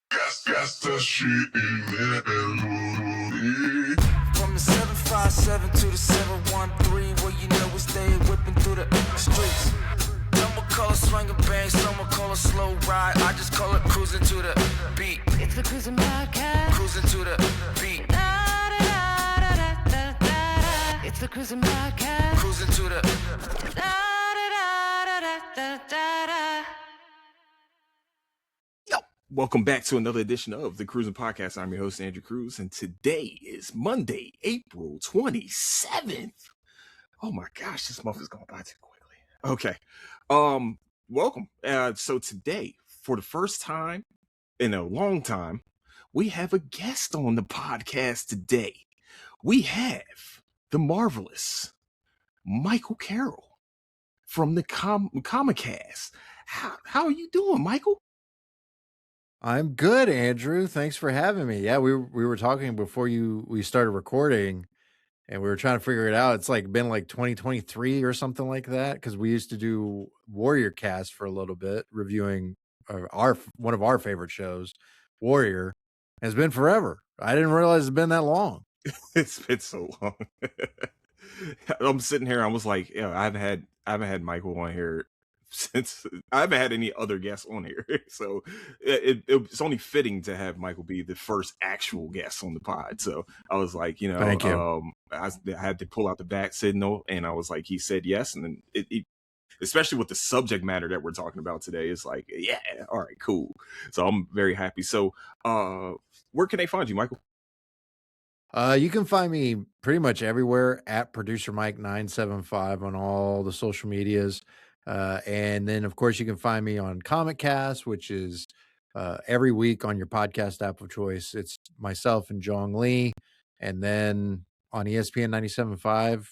Gas that shit in there. From the 757 to the 713, where you know we stay whipping through the streets. Some will call it swinging bang, some will call it slow ride. I just call it cruising to the beat. It's the Cruising Podcast. Cruising to the beat. It's the Cruising Podcast. Cruising to the. Welcome back to another edition of the Cruising Podcast. I'm your host, Andrew Cruz, and today is Monday, April 27th. Oh my gosh, this month is going by too quickly. Okay. Welcome. So today, for the first time in a long time, we have a guest on the podcast today. We have the marvelous Micheal Carroll from the Comicast. How are you doing, Micheal? I'm good, Andrew. Thanks for having me. Yeah, we were talking before we started recording, and we were trying to figure it out. It's been 2023 or something like that, because we used to do Warrior Cast for a little bit, reviewing one of our favorite shows, Warrior. And it's been forever. I didn't realize it's been that long. It's been so long. I'm sitting here. I was like, yeah, I haven't had Micheal on here since I haven't had any other guests on here. So it's only fitting to have Micheal be the first actual guest on the pod. So I was like, Thank you. I had to pull out the bat signal, and I was like, he said yes. And then it especially with the subject matter that we're talking about today, it's like, yeah, all right, cool. So I'm very happy. So where can they find you, Micheal? You can find me pretty much everywhere at Producer Mike 975 on all the social medias. And then, of course, you can find me on Comicast, which is every week on your podcast app of choice. It's myself and Jong Lee. And then on ESPN 97.5,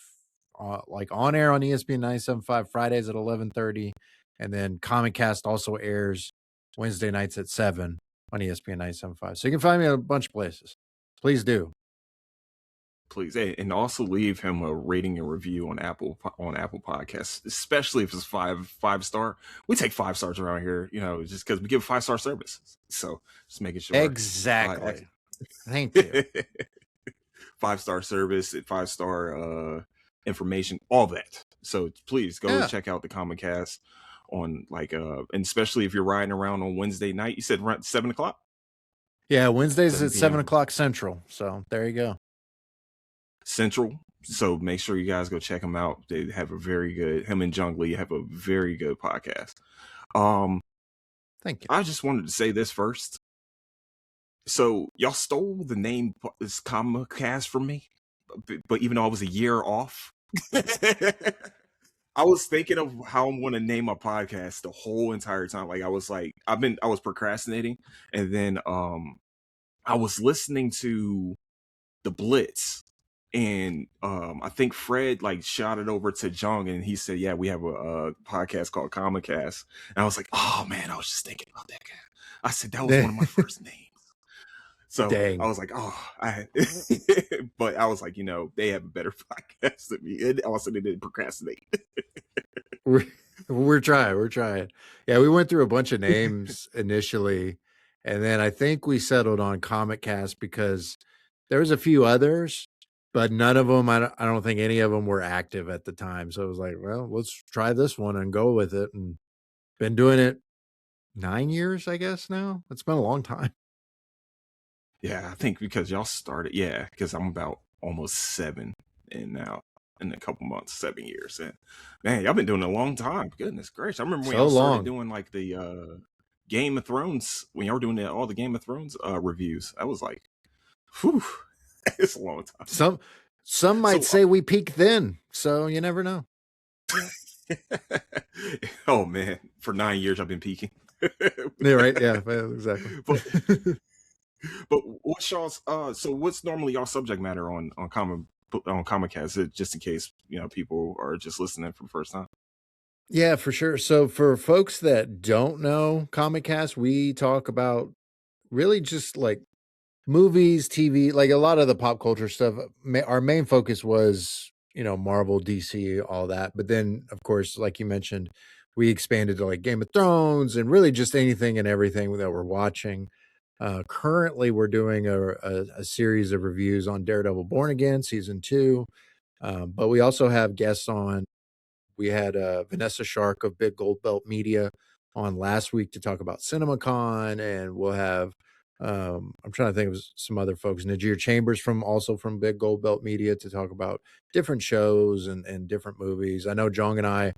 on air on ESPN 97.5 Fridays at 11:30. And then Comicast also airs Wednesday nights at 7 on ESPN 97.5. So you can find me at a bunch of places. Please do. Please, and also leave him a rating and review on Apple Podcasts, especially if it's five star. We take 5 stars around here, just because we give 5-star service. So just making sure. Exactly. Thank you. 5-star service, 5-star information, all that. So please go check out the Comicast on and especially if you're riding around on Wednesday night. You said around 7:00. Yeah, Wednesdays at 7:00 Central. So there you go. Central. So make sure you guys go check them out. They have him and Jung Lee have a very good podcast. Thank you. I just wanted to say this first. So y'all stole the name this Comicast from me, but even though I was a year off, I was thinking of how I'm going to name my podcast the whole entire time. I was procrastinating, and then I was listening to The Blitz. And I think Fred shot it over to Jung, and he said, yeah, we have a podcast called Comicast. And I was like, oh man, I was just thinking about that guy. I said, that was one of my first names. So Dang. I was like, but I was like, they have a better podcast than me. And also they didn't procrastinate. We're trying. Yeah, we went through a bunch of names initially, and then I think we settled on Comicast because there was a few others, but none of them, I don't think any of them were active at the time. So it was like, well, let's try this one and go with it. And been doing it 9 years, I guess now. It's been a long time. Yeah, I think because y'all started, because I'm about almost 7 and now in a couple months, 7 years. And man, y'all been doing it a long time. Goodness gracious. I remember when y'all started doing the Game of Thrones, when y'all were doing all the Game of Thrones reviews. I was like, whew. It's a long time. Some might say we peaked then, so you never know. Oh man, for 9 years I've been peaking. Yeah, right. Yeah, exactly. But what's y'all's? So what's normally y'all subject matter on Comicast? Just in case people are just listening for the first time. Yeah, for sure. So for folks that don't know Comicast, we talk about really just movies, TV, a lot of the pop culture stuff. Our main focus was, Marvel, DC, all that. But then, of course, like you mentioned, we expanded to Game of Thrones and really just anything and everything that we're watching. Currently, we're doing a series of reviews on Daredevil Born Again season 2, but we also have guests on. We had Vanessa Shark of Big Gold Belt Media on last week to talk about CinemaCon, and we'll have I'm trying to think of some other folks. Najir Chambers from Big Gold Belt Media to talk about different shows and different movies. I know Jong and I,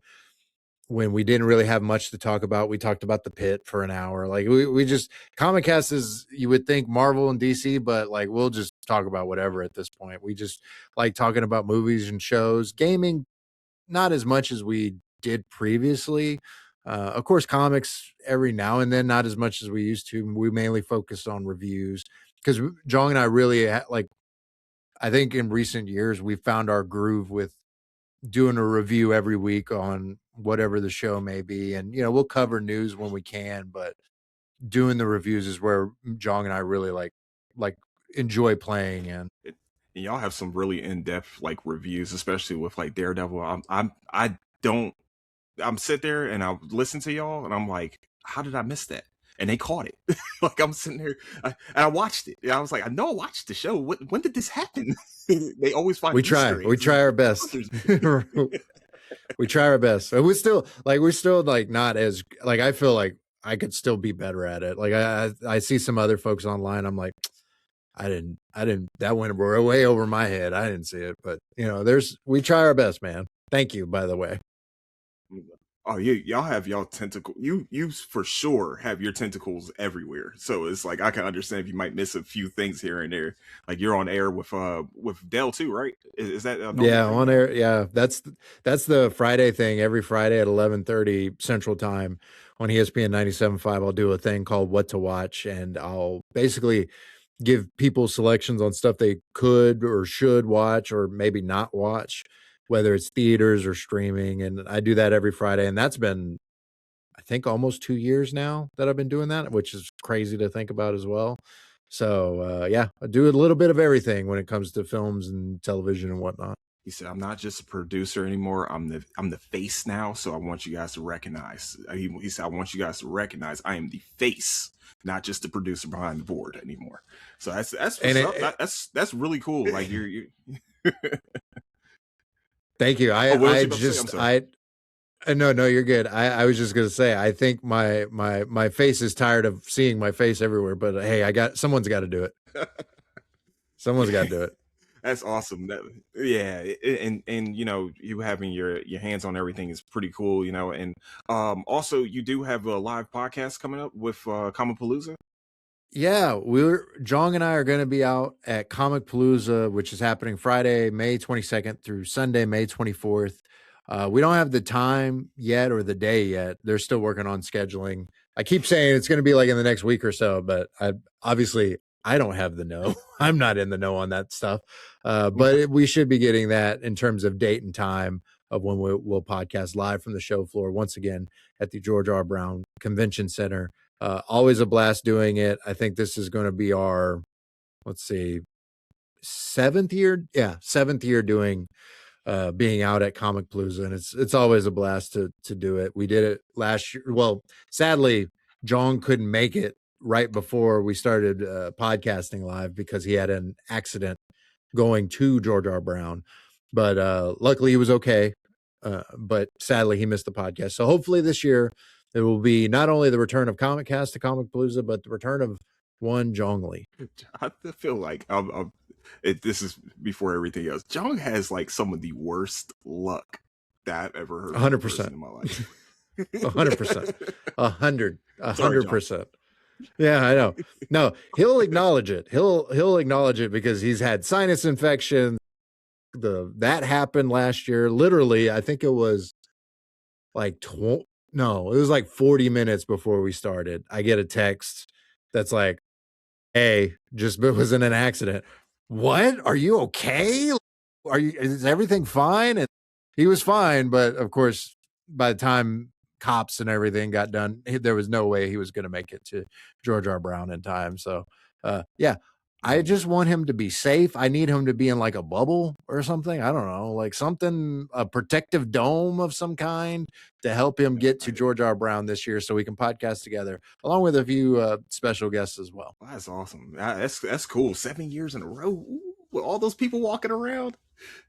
when we didn't really have much to talk about, we talked about The Pit for an hour. Like we just Comic Cast is, you would think Marvel and DC, but like we'll just talk about whatever at this point. We just like talking about movies and shows, gaming, not as much as we did previously. Of course, comics every now and then, not as much as we used to. We mainly focused on reviews because Jong and I really like. I think in recent years we found our groove with doing a review every week on whatever the show may be, and we'll cover news when we can, but doing the reviews is where Jong and I really like enjoy playing in. And y'all have some really in-depth like reviews, especially with like Daredevil. I'm sit there and I listen to y'all and I'm like, how did I miss that? And they caught it. Like I'm sitting there and I watched it. And I was like, I know I watched the show. When did this happen? They always find we try our best. We try our best. And we're still like not as like, I feel like I could still be better at it. Like I see some other folks online. I'm like, I didn't, that went way over my head. I didn't see it, but we try our best, man. Thank you, by the way. Oh, y'all have y'all tentacle. You for sure have your tentacles everywhere. So it's like I can understand if you might miss a few things here and there. Like you're on air with Dell too, right? Is that yeah, on air? Yeah, that's the Friday thing. Every Friday at 11:30 Central Time on ESPN 97.5, I'll do a thing called What to Watch, and I'll basically give people selections on stuff they could or should watch or maybe not watch, whether it's theaters or streaming. And I do that every Friday. And that's been, I think, almost 2 years now that I've been doing that, which is crazy to think about as well. So, yeah, I do a little bit of everything when it comes to films and television and whatnot. He said, I'm not just a producer anymore. I'm the face now. So I want you guys to recognize. He said, I want you guys to recognize I am the face, not just the producer behind the board anymore. So that's really cool. Like you're Thank you. No, you're good. I was just gonna say, I think my face is tired of seeing my face everywhere, but hey, someone's got to do it. Someone's got to do it. That's awesome. And you having your hands on everything is pretty cool. And also you do have a live podcast coming up with Comicpalooza. Yeah, Jong and I are going to be out at Comicpalooza, which is happening Friday, May 22nd through Sunday, May 24th. We don't have the time yet or the day yet. They're still working on scheduling. I keep saying it's going to be like in the next week or so, but I don't have the know. I'm not in the know on that stuff. But we should be getting that in terms of date and time of when we'll podcast live from the show floor once again at the George R. Brown Convention Center. Always a blast doing it. I think this is going to be our, seventh year. Yeah, seventh year doing being out at Comicpalooza, and it's always a blast to do it. We did it last year. Well, sadly, Jong couldn't make it right before we started podcasting live because he had an accident going to George R. Brown, but luckily he was okay. But sadly, he missed the podcast. So hopefully this year it will be not only the return of Comic Cast to Comicpalooza, but the return of one Jong Lee. I feel like this is before everything else. Jong has like some of the worst luck that I've ever heard. 100% in my life. 100%. 100%. Yeah, I know. No, he'll acknowledge it. He'll acknowledge it because he's had sinus infection. That happened last year. Literally, I think it was like it was like 40 minutes before we started. I get a text that's like, "Hey, just was in an accident. What? Are you okay? Is everything fine?" And he was fine, but of course, by the time cops and everything got done, there was no way he was going to make it to George R. Brown in time. So, yeah, I just want him to be safe. I need him to be in like a bubble or something. I don't know, like something, a protective dome of some kind to help him get to George R. Brown this year so we can podcast together, along with a few special guests as well. Wow, that's awesome. That's cool. 7 years in a row. Ooh, with all those people walking around.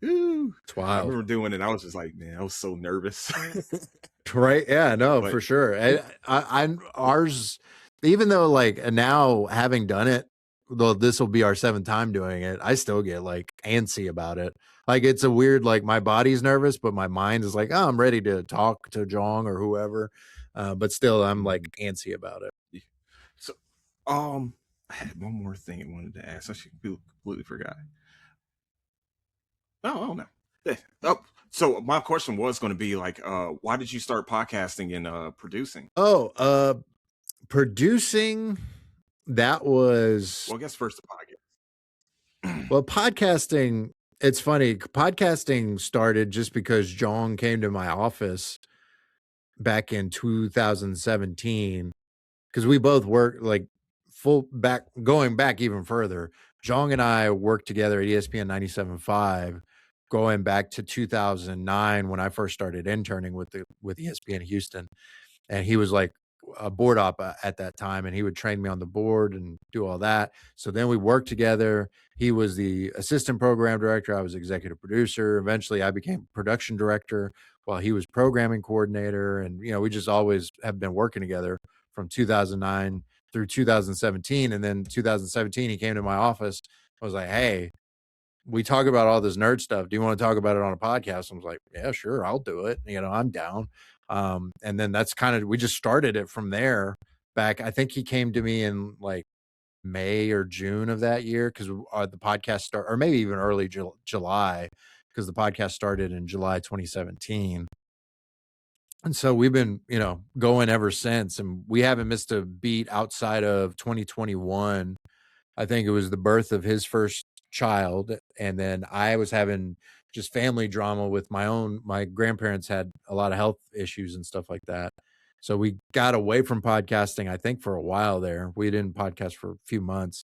Ooh. It's wild. I remember doing it. I was just like, man, I was so nervous. Right. Yeah, no, But- for sure. Ours, even though like now having done it, though this will be our 7th time doing it, I still get like antsy about it. Like it's a weird, like my body's nervous, but my mind is like, oh, I'm ready to talk to Jong or whoever. But still I'm like antsy about it. So, I had one more thing I wanted to ask. I completely forgot. Oh, I don't know. Oh, so my question was going to be like, why did you start podcasting and producing? Producing, that was, Well, I guess first the podcast. well, podcasting, it's funny. Podcasting started just because Jong came to my office back in 2017, because we both worked like going back even further. Jong and I worked together at ESPN 97.5, going back to 2009 when I first started interning with ESPN Houston. And he was like a board op at that time, and he would train me on the board and do all that. So then we worked together. He was the assistant program director. I was executive producer. Eventually I became production director while he was programming coordinator. And, you know, we just always have been working together from 2009 through 2017. And then 2017, he came to my office. I was like, hey, we talk about all this nerd stuff. Do you want to talk about it on a podcast? I was like, yeah, sure, I'll do it. You know, I'm down. And then that's kind of, we just started it from there back. I think he came to me in like May or June of that year, because the podcast or maybe even early July, because the podcast started in July 2017. And so we've been, you know, going ever since, and we haven't missed a beat outside of 2021. I think it was the birth of his first child. And then I was having just family drama with my grandparents had a lot of health issues and stuff like that. So we got away from podcasting, I think, for a while there. We didn't podcast for a few months,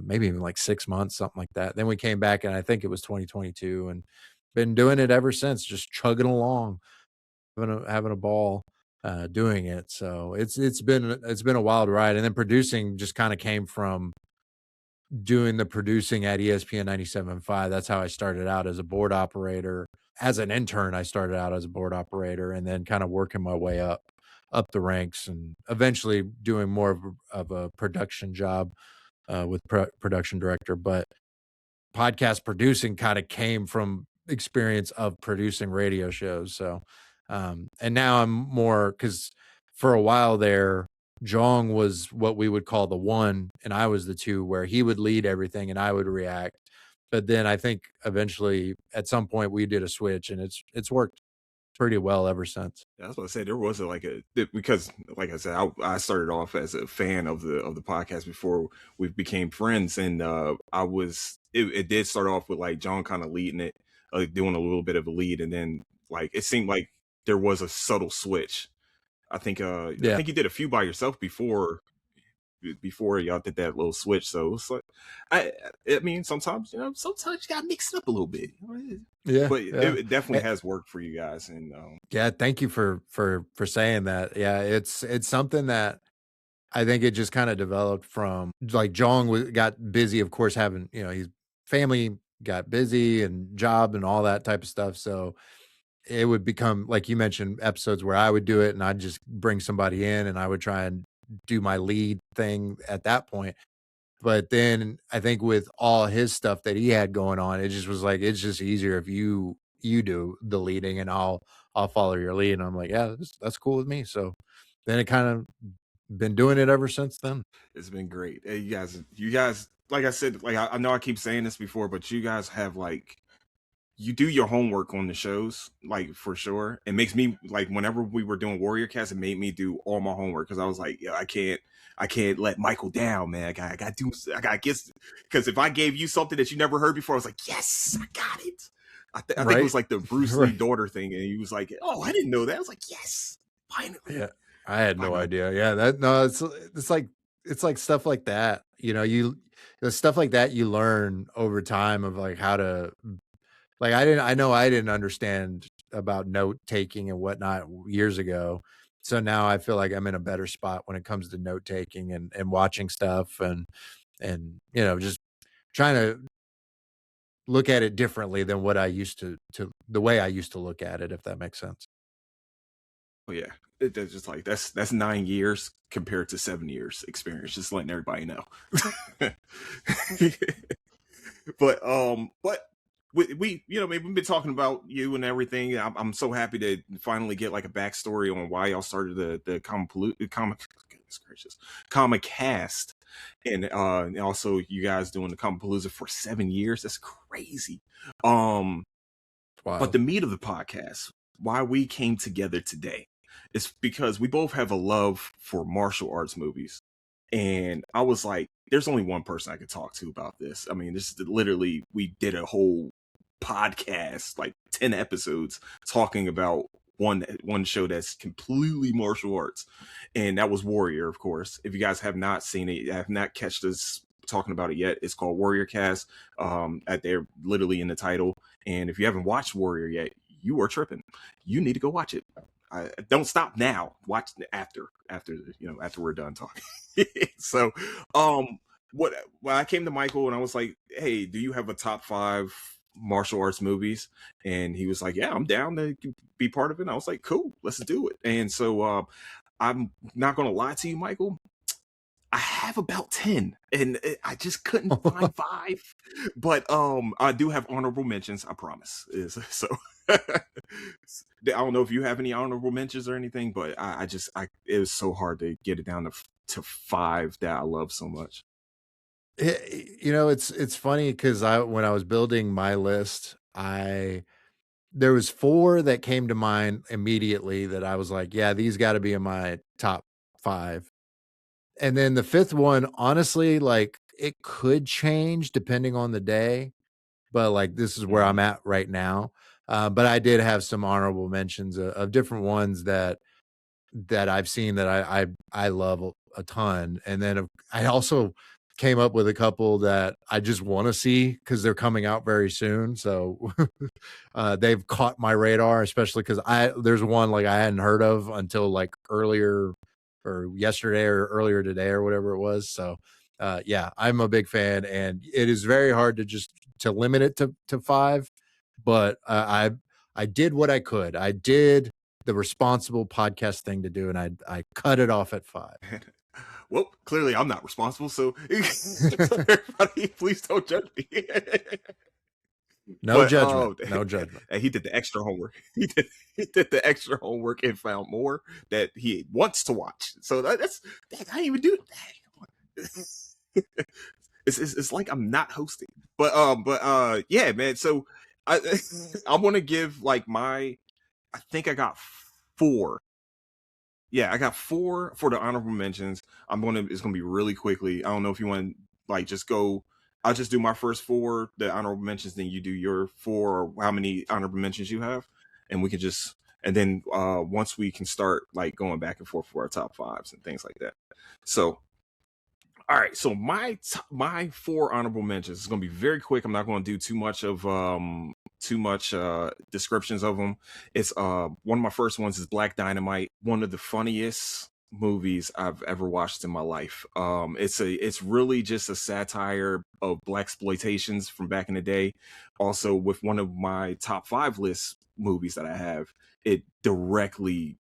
maybe even like 6 months, something like that. Then we came back, and I think it was 2022, and been doing it ever since, just chugging along, having a ball doing it. So it's been a wild ride. And then producing just kind of came from doing the producing at ESPN 97.5. That's how I started out, as a board operator. As an intern, I started out as a board operator, and then kind of working my way up the ranks, and eventually doing more of a production job with production director. But podcast producing kind of came from experience of producing radio shows. So, and now I'm more, because for a while there, Jong was what we would call the 1, and I was the 2, where he would lead everything and I would react. But then I think eventually at some point we did a switch, and it's worked pretty well ever since. Yeah, that's what I said. There was because, like I said, I started off as a fan of the podcast before we became friends, and it did start off with like John kind of leading it, doing a little bit of a lead, and then like it seemed like there was a subtle switch. I think I think you did a few by yourself before y'all did that little switch. So it's like, I mean, sometimes you gotta mix it up a little bit. Yeah, but it definitely has worked for you guys. And yeah, thank you for saying that. Yeah, it's something that I think it just kind of developed from, like, Jong got busy, of course, having, you know, his family got busy and job and all that type of stuff. So it would become, like you mentioned, episodes where I would do it and I'd just bring somebody in and I would try and do my lead thing at that point. But then I think with all his stuff that he had going on, it just was like, it's just easier if you do the leading and I'll follow your lead. And I'm like, yeah, that's cool with me. So then it kind of been doing it ever since then. It's been great. Hey, you guys, like I said, like I know I keep saying this before, but you guys have like, you do your homework on the shows, like, for sure. It makes me, like, whenever we were doing Warrior Cast, it made me do all my homework, because I was like, yeah, I can't let Micheal down, man. I gotta get, because if I gave you something that you never heard before, I was like, yes, I got it. I think it was like the Bruce Lee daughter thing, and he was like, oh, I didn't know that. I was like, yes, finally. Yeah, I had no idea. Yeah, it's like stuff like that. You know, the stuff like that you learn over time of like how to like I didn't understand about note taking and whatnot years ago. So now I feel like I'm in a better spot when it comes to note taking and watching stuff and just trying to look at it differently than what I used to the way I used to look at it, if that makes sense. Oh yeah, that's just like that's 9 years compared to 7 years experience. Just letting everybody know. But we maybe we've been talking about you and everything. I'm so happy to finally get like a backstory on why y'all started the comic goodness gracious comic cast, and also you guys doing the comic palooza for 7 years. That's crazy. Um, Wow. but the meat of the podcast, why we came together today, is because we both have a love for martial arts movies. And I was like, there's only one person I could talk to about this. I mean, this is literally, we did a whole podcast, like 10 episodes, talking about one show that's completely martial arts. And that was Warrior, of course. If you guys have not seen it, have not catched us talking about it yet, it's called Warrior Cast. They're literally in the title. And if you haven't watched Warrior yet, you are tripping. You need to go watch it. Don't stop now. Watch after we're done talking. So, when I came to Micheal and I was like, "Hey, do you have a top 5 martial arts movies?" And he was like, "Yeah, I'm down to be part of it." And I was like, "Cool, let's do it." And so, I'm not gonna lie to you, Micheal. I have about 10, and I just couldn't find 5. But I do have honorable mentions, I promise. So I don't know if you have any honorable mentions or anything, but it was so hard to get it down to 5 that I love so much. It's funny because when I was building my list, there was 4 that came to mind immediately that I was like, yeah, these got to be in my top 5. And then the 5th one, honestly, like it could change depending on the day, but like this is where I'm at right now. But I did have some honorable mentions of different ones that I've seen that I love a ton. And then I also came up with a couple that I just want to see because they're coming out very soon. So they've caught my radar, especially because there's one like I hadn't heard of until like earlier or yesterday or earlier today or whatever it was. So yeah, I'm a big fan, and it is very hard to limit it to 5. But I did what I could. I did the responsible podcast thing to do, and I cut it off at 5. Well, clearly I'm not responsible, so everybody, please don't judge me. No judgment. No judgment. He did the extra homework. He did the extra homework and found more that he wants to watch. So that's I didn't even do it. It's like I'm not hosting, but yeah, man. So I I want to give like I think I got 4. Yeah, I got 4 for the honorable mentions. It's gonna be really quickly. I don't know if you want to like just go. I'll just do my first 4, the honorable mentions, then you do your 4 or how many honorable mentions you have, and we can just and then once we can start like going back and forth for our top 5s and things like that. So all right, so my 4 honorable mentions is going to be very quick. I'm not going to do too much descriptions of them. It's one of my first ones is Black Dynamite, one of the funniest movies I've ever watched in my life. It's really just a satire of black exploitations from back in the day. Also, with one of my top 5 list movies that I have, it directly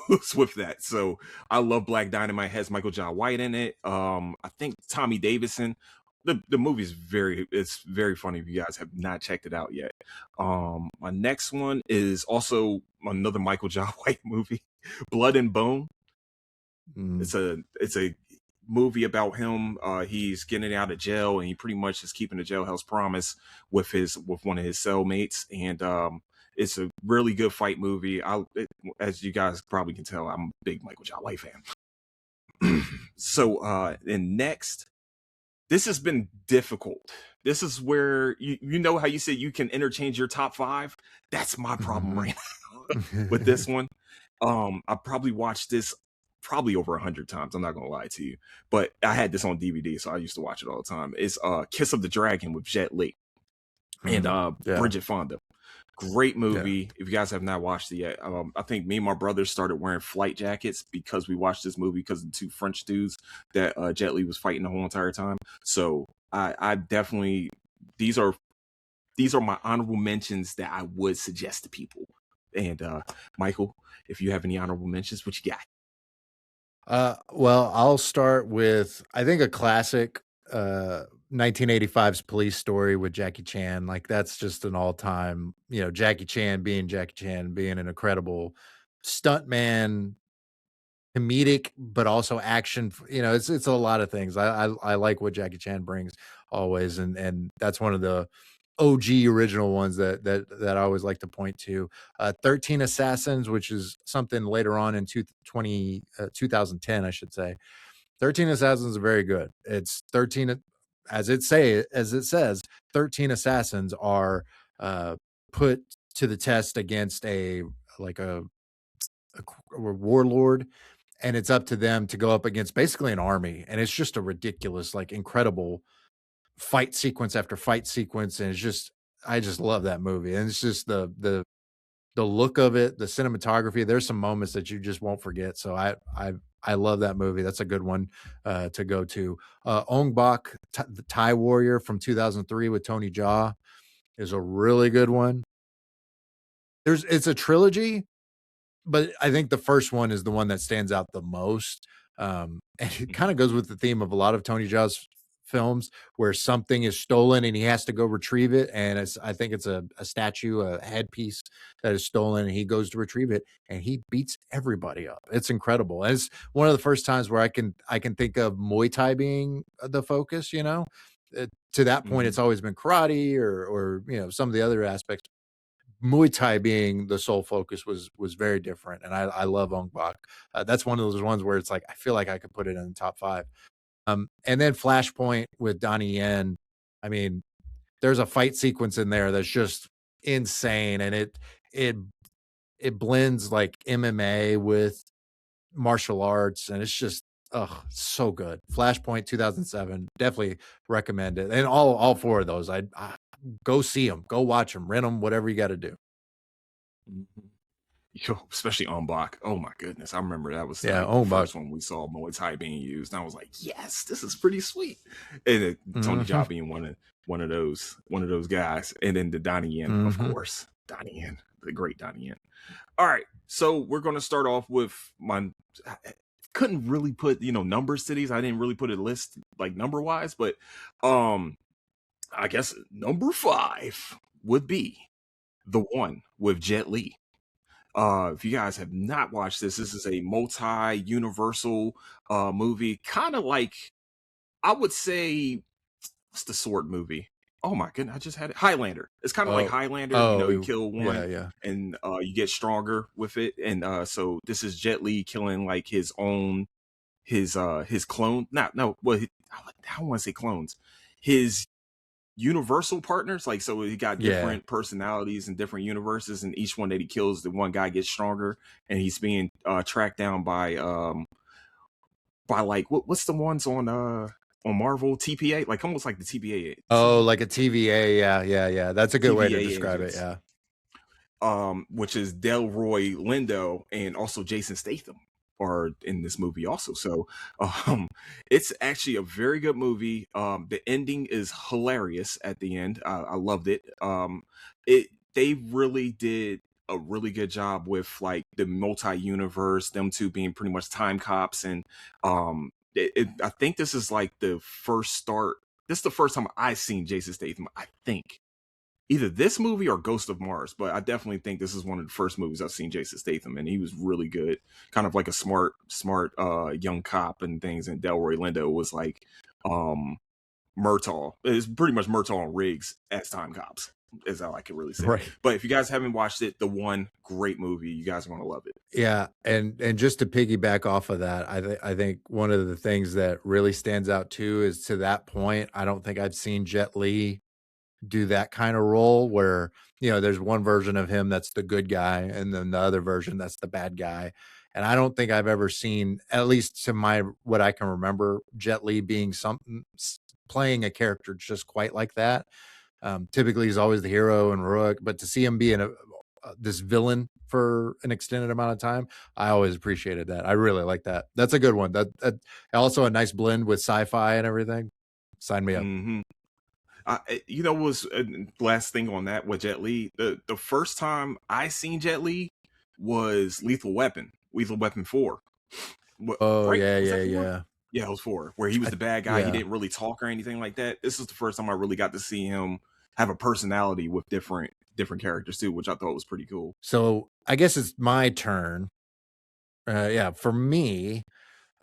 goes with that. So I love Black Dynamite. Has Michael John White in it. I think Tommy Davidson. The movie is it's very funny if you guys have not checked it out yet. My next one is also another Michael John White movie, Blood and Bone. It's a movie about him. He's getting out of jail and he pretty much is keeping the jailhouse promise with one of his cellmates. And it's a really good fight movie. As you guys probably can tell, I'm a big Michael John White fan. So, and next, this has been difficult. This is where you know how you said you can interchange your top 5. That's my problem right now with this one. I probably watched this probably over 100 times. I'm not gonna lie to you, but I had this on DVD, so I used to watch it all the time. It's Kiss of the Dragon with Jet Li and Yeah. Bridget Fonda. Great Yeah. movie. If you guys have not watched it yet, I think me and my brother started wearing flight jackets because we watched this movie because of the two French dudes that Jet Li was fighting the whole entire time. So I definitely these are my honorable mentions that I would suggest to people. And Michael, if you have any honorable mentions, what you got? Well, I'll start with, I think, a classic, 1985's Police Story with Jackie Chan. Like, that's just an all-time, Jackie Chan being an incredible stuntman, comedic, but also action. It's a lot of things. I like what Jackie Chan brings always, and that's one of the OG original ones that I always like to point to. 13 Assassins, which is something later on in 2010, I should say. 13 Assassins are very good. It's 13, as it says, 13 assassins are put to the test against a warlord, and it's up to them to go up against basically an army. And it's just a ridiculous, like, incredible fight sequence after fight sequence, and I just love that movie. And it's just the look of it, the cinematography. There's some moments that you just won't forget. So I love that movie. That's a good one to go to. Ong Bak, the Thai Warrior from 2003 with Tony Jaa, is a really good one. It's a trilogy, but I think the first one is the one that stands out the most. And it kind of goes with the theme of a lot of Tony Jaa's films, where something is stolen and he has to go retrieve it. And I think it's a statue, a headpiece that is stolen, and he goes to retrieve it and he beats everybody up. It's incredible. And it's one of the first times where I can think of Muay Thai being the focus, to that point, it's always been karate or some of the other aspects. Muay Thai being the sole focus was very different. And I love Ong Bak. That's one of those ones where it's like, I feel like I could put it in the top 5. And then Flashpoint with Donnie Yen. I mean, there's a fight sequence in there that's just insane, and it blends like MMA with martial arts, and it's just so good. Flashpoint 2007, definitely recommend it. And all 4 of those, I go see them, go watch them, rent them, whatever you got to do. Yo, especially Ong Bak. Oh my goodness, I remember that was Yeah, like Ong the Bak. first one we saw Muay Thai being used, and I was like, yes, this is pretty sweet. And Tony Jaa being one of those guys, and then the Donnie Yen, of course, Donnie Yen, the great Donnie Yen. All right, so we're gonna start off with I couldn't really put numbers to these. I didn't really put a list like number wise, but I guess number 5 would be The One with Jet Li. If you guys have not watched this is a multi-universal movie, kind of like, I would say, what's the sword movie? Oh my goodness, I just had it. Highlander. It's kind of like Highlander. You kill one, and you get stronger with it. And so this is Jet Li killing like his own, his clone. I don't want to say clones. His universal partners, like, so he got different personalities in different universes, and each one that he kills, the one guy gets stronger, and he's being tracked down by like what's the ones on Marvel, TPA, like almost like the TPA. Like a TVA. Yeah, that's a good TVA way to describe agents. It. Which is Delroy Lindo and also Jason Statham are in this movie also. So it's actually a very good movie. The ending is hilarious at the end. I loved it. They really did a really good job with like the multi-universe, them two being pretty much time cops. And I think this is like the first start. This is the first time I've seen Jason Statham, I think. Either this movie or Ghost of Mars, but I definitely think this is one of the first movies I've seen Jason Statham, and he was really good. Kind of like a smart young cop and things. And Delroy Lindo was like Murtaugh. It's pretty much Murtaugh and Riggs as time cops, is how I can really say. Right. But if you guys haven't watched it, The One, great movie. You guys are going to love it. Yeah, and just to piggyback off of that, I think one of the things that really stands out too is, to that point, I don't think I've seen Jet Li do that kind of role where there's one version of him that's the good guy, and then the other version that's the bad guy. And I don't think I've ever seen, at least to my what I can remember, Jet Li being playing a character just quite like that. Typically, he's always the hero and heroic, but to see him being this villain for an extended amount of time, I always appreciated that. I really like that. That's a good one. That also a nice blend with sci-fi and everything. Sign me up. Mm-hmm. Was last thing on that with Jet Li. The first time I seen Jet Li was Lethal Weapon 4. Oh, Right? yeah, Was yeah, that 4? yeah. Yeah, it was 4, where he was the bad guy. Yeah. He didn't really talk or anything like that. This is the first time I really got to see him have a personality with different characters too, which I thought was pretty cool. So I guess it's my turn. Yeah, for me.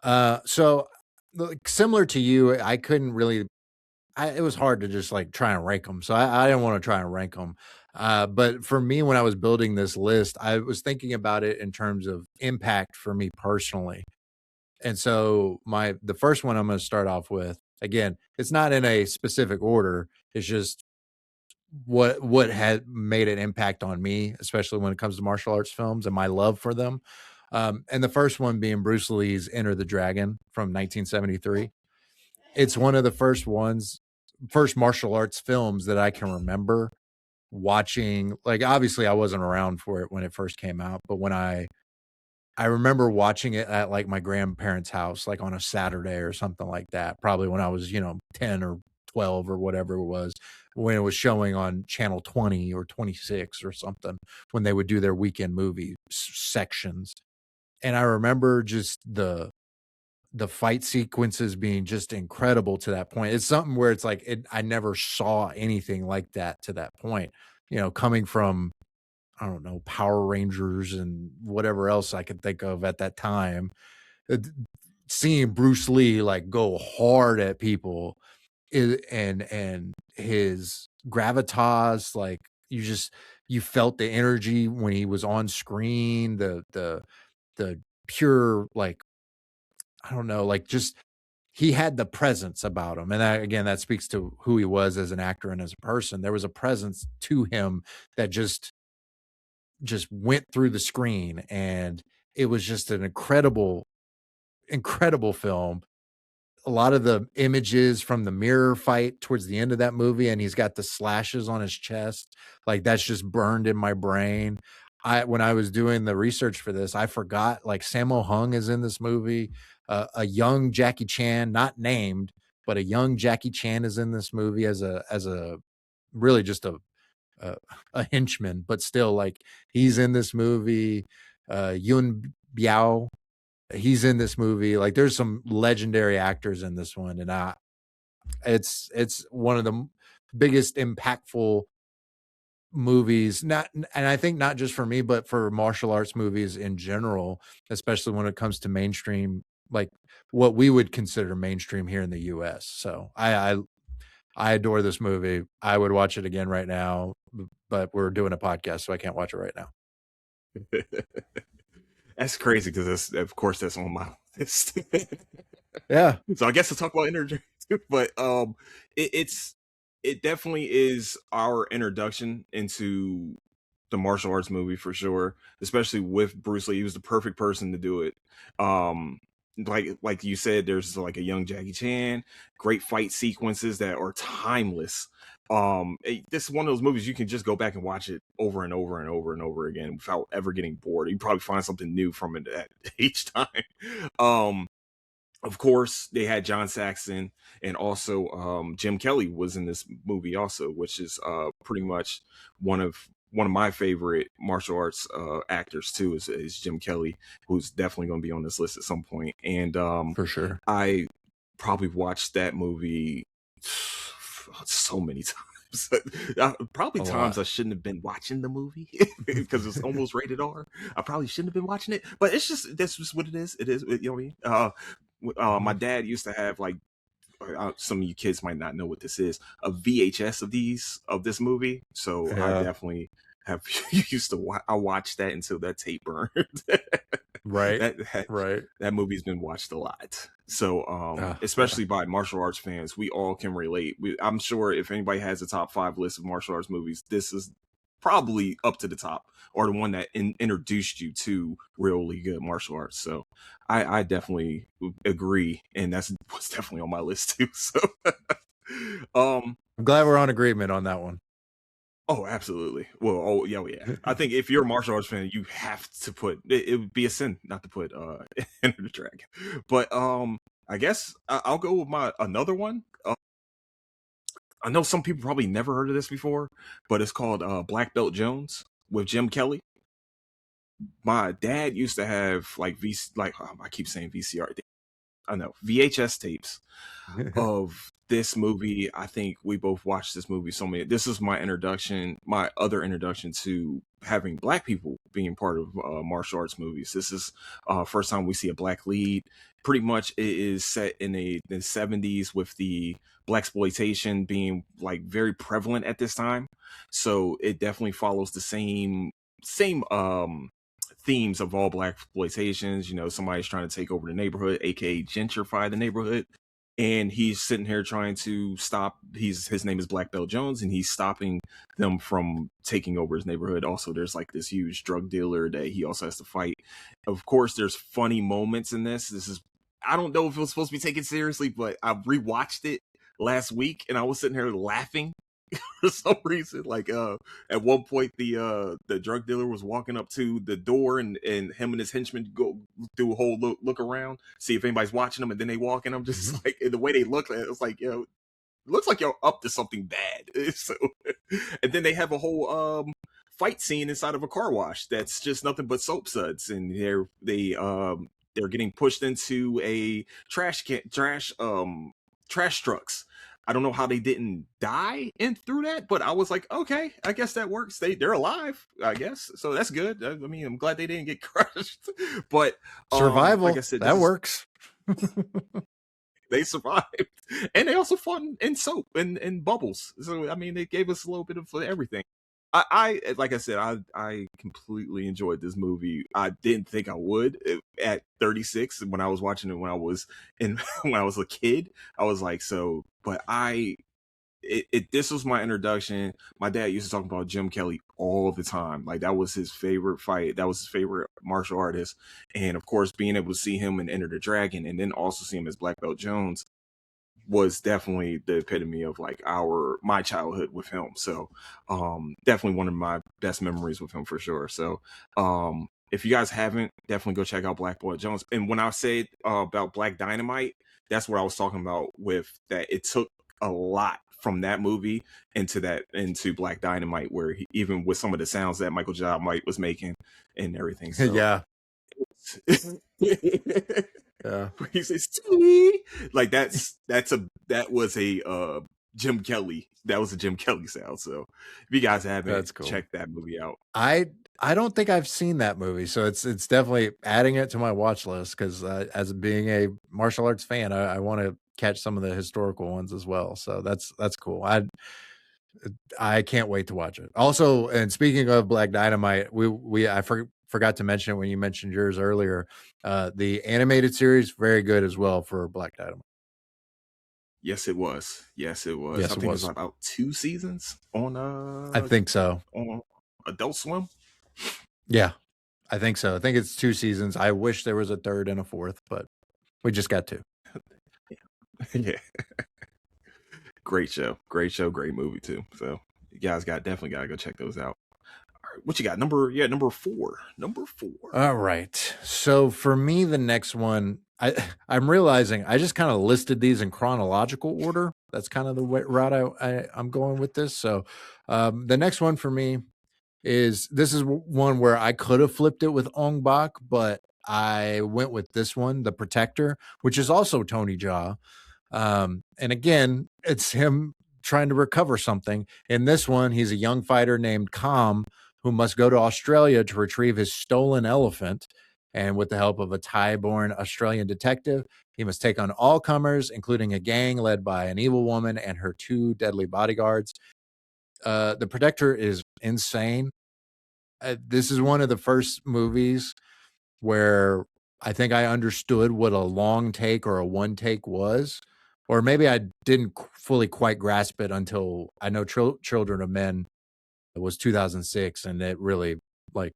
So similar to you, I couldn't really. It was hard to just like try and rank them. So I didn't want to try and rank them. But for me, when I was building this list, I was thinking about it in terms of impact for me personally. And so the first one I'm going to start off with, again, it's not in a specific order. It's just what had made an impact on me, especially when it comes to martial arts films and my love for them. And the first one being Bruce Lee's Enter the Dragon from 1973. It's one of the first martial arts films that I can remember watching. Like, obviously I wasn't around for it when it first came out, but when I remember watching it at like my grandparents' house, like on a Saturday or something like that, probably when I was, 10 or 12 or whatever it was, when it was showing on channel 20 or 26 or something, when they would do their weekend movie sections. And I remember just the fight sequences being just incredible to that point. It's something where it's like, I never saw anything like that to that point, coming from, I don't know, Power Rangers and whatever else I could think of at that time. Seeing Bruce Lee like go hard at people and his gravitas, like you felt the energy when he was on screen, the pure, like, I don't know, like, just he had the presence about him. And that speaks to who he was as an actor and as a person. There was a presence to him that just went through the screen, and it was just an incredible film. A lot of the images from the mirror fight towards the end of that movie, and he's got the slashes on his chest, like that's just burned in my brain. When I was doing the research for this, I forgot like Sammo Hung is in this movie. A young Jackie Chan, not named, but a young Jackie Chan is in this movie as a really just a henchman, but still, like, he's in this movie. Yun Biao, he's in this movie. Like, there's some legendary actors in this one, and it's one of the biggest impactful movies, and I think not just for me, but for martial arts movies in general, especially when it comes to mainstream, like what we would consider mainstream here in the US. So I adore this movie. I would watch it again right now, but we're doing a podcast, so I can't watch it right now. That's crazy because of course that's on my list. Yeah. So I guess to talk about energy too, but it definitely is our introduction into the martial arts movie for sure, especially with Bruce Lee. He was the perfect person to do it. Like you said, there's like a young Jackie Chan, great fight sequences that are timeless. This is one of those movies you can just go back and watch it over and over and over and over again without ever getting bored. You probably find something new from it at each time. Of course, they had John Saxon, and also Jim Kelly was in this movie also, which is pretty much one of my favorite martial arts actors too, is Jim Kelly, who's definitely going to be on this list at some point. And for sure, I probably watched that movie so many times. Probably a times lot. I shouldn't have been watching the movie because it's almost rated R. I probably shouldn't have been watching it, but that's just what it is. It is, you know what I mean? My dad used to have, like, some of you kids might not know what this is, a VHS of this movie. So Yeah. I definitely have used to I watched that until that tape burned. Right. Right. That movie's been watched a lot. So especially by martial arts fans, we all can relate. I'm sure if anybody has a top 5 list of martial arts movies, this is probably up to the top, or the one that introduced you to really good martial arts. So I definitely agree, and that's what's definitely on my list too. So um I'm glad we're on agreement on that one. oh, absolutely. Well, oh yeah, I think if you're a martial arts fan, you have to put it would be a sin not to put Enter the Dragon. But I guess I'll go with my another one. I know some people probably never heard of this before, but it's called Black Belt Jones with Jim Kelly. My dad used to have like I keep saying VCR. I know VHS tapes of this movie. I think we both watched this movie so many. This is my introduction, my other introduction to having black people being part of martial arts movies. This is first time we see a black lead. Pretty much it is set in the 70s with the black exploitation being like very prevalent at this time. So it definitely follows the same themes of all black exploitations. You know, somebody's trying to take over the neighborhood, aka gentrify the neighborhood, and he's sitting here trying to stop. His name is Black Belt Jones, and he's stopping them from taking over his neighborhood. Also, there's like this huge drug dealer that he also has to fight. Of course, there's funny moments in this. I don't know if it was supposed to be taken seriously, but I rewatched it last week and I was sitting here laughing for some reason. Like at one point the drug dealer was walking up to the door, and him and his henchmen go do a whole look around, see if anybody's watching them, and then they walk, and I'm just like, the way they look, it's like, yo, looks like you're up to something bad. So and then they have a whole fight scene inside of a car wash that's just nothing but soap suds, and they're getting pushed into a trash trucks. I don't know how they didn't die in through that, but I was like, okay, I guess that works. They're alive, I guess. So that's good. I mean, I'm glad they didn't get crushed. But survival, like I said, that works. They survived, and they also fought in soap and bubbles. So I mean, they gave us a little bit of everything. I like I said, I completely enjoyed this movie. I didn't think I would at 36 when I was watching it when I was when I was a kid. I was like, so, but this was my introduction. My dad used to talk about Jim Kelly all the time. Like that was his favorite fight. That was his favorite martial artist. And of course, being able to see him in Enter the Dragon and then also see him as Black Belt Jones was definitely the epitome of like my childhood with him. So definitely one of my best memories with him for sure. So if you guys haven't, definitely go check out Black Belt Jones. And when I said about Black Dynamite, that's what I was talking about with that. It took a lot from that movie into Black Dynamite, where even with some of the sounds that Michael Dynamite was making and everything. So, yeah. Yeah. He says like that was a Jim Kelly. That was a Jim Kelly sound. So if you guys haven't, cool. Check that movie out. I don't think I've seen that movie, so it's definitely adding it to my watch list because as being a martial arts fan, I want to catch some of the historical ones as well. So that's cool. I can't wait to watch it. Also, and speaking of Black Dynamite, I forgot to mention it when you mentioned yours earlier. The animated series, very good as well for Black Dynamite. Yes, it was. Yes, it was. I think it was about 2 seasons on I think so. On Adult Swim. Yeah, I think so. I think it's 2 seasons. I wish there was a third and a fourth, but we just got 2. Yeah. Great show, great movie too. So you guys definitely gotta go check those out. All right, what you got? Number 4. All right. So for me, the next one, I'm realizing I just kind of listed these in chronological order. That's kind of the route I'm going with this. So the next one for me is one where I could have flipped it with Ong Bak, but I went with this one, The Protector, which is also Tony Jaa. And again, it's him trying to recover something. In this one, he's a young fighter named Kam who must go to Australia to retrieve his stolen elephant. And with the help of a Thai-born Australian detective, he must take on all comers, including a gang led by an evil woman and her 2 deadly bodyguards. The Protector is insane. This is one of the first movies where I think I understood what a long take or a one take was. Or maybe I didn't fully quite grasp it until I know Children of Men It was 2006, and it really like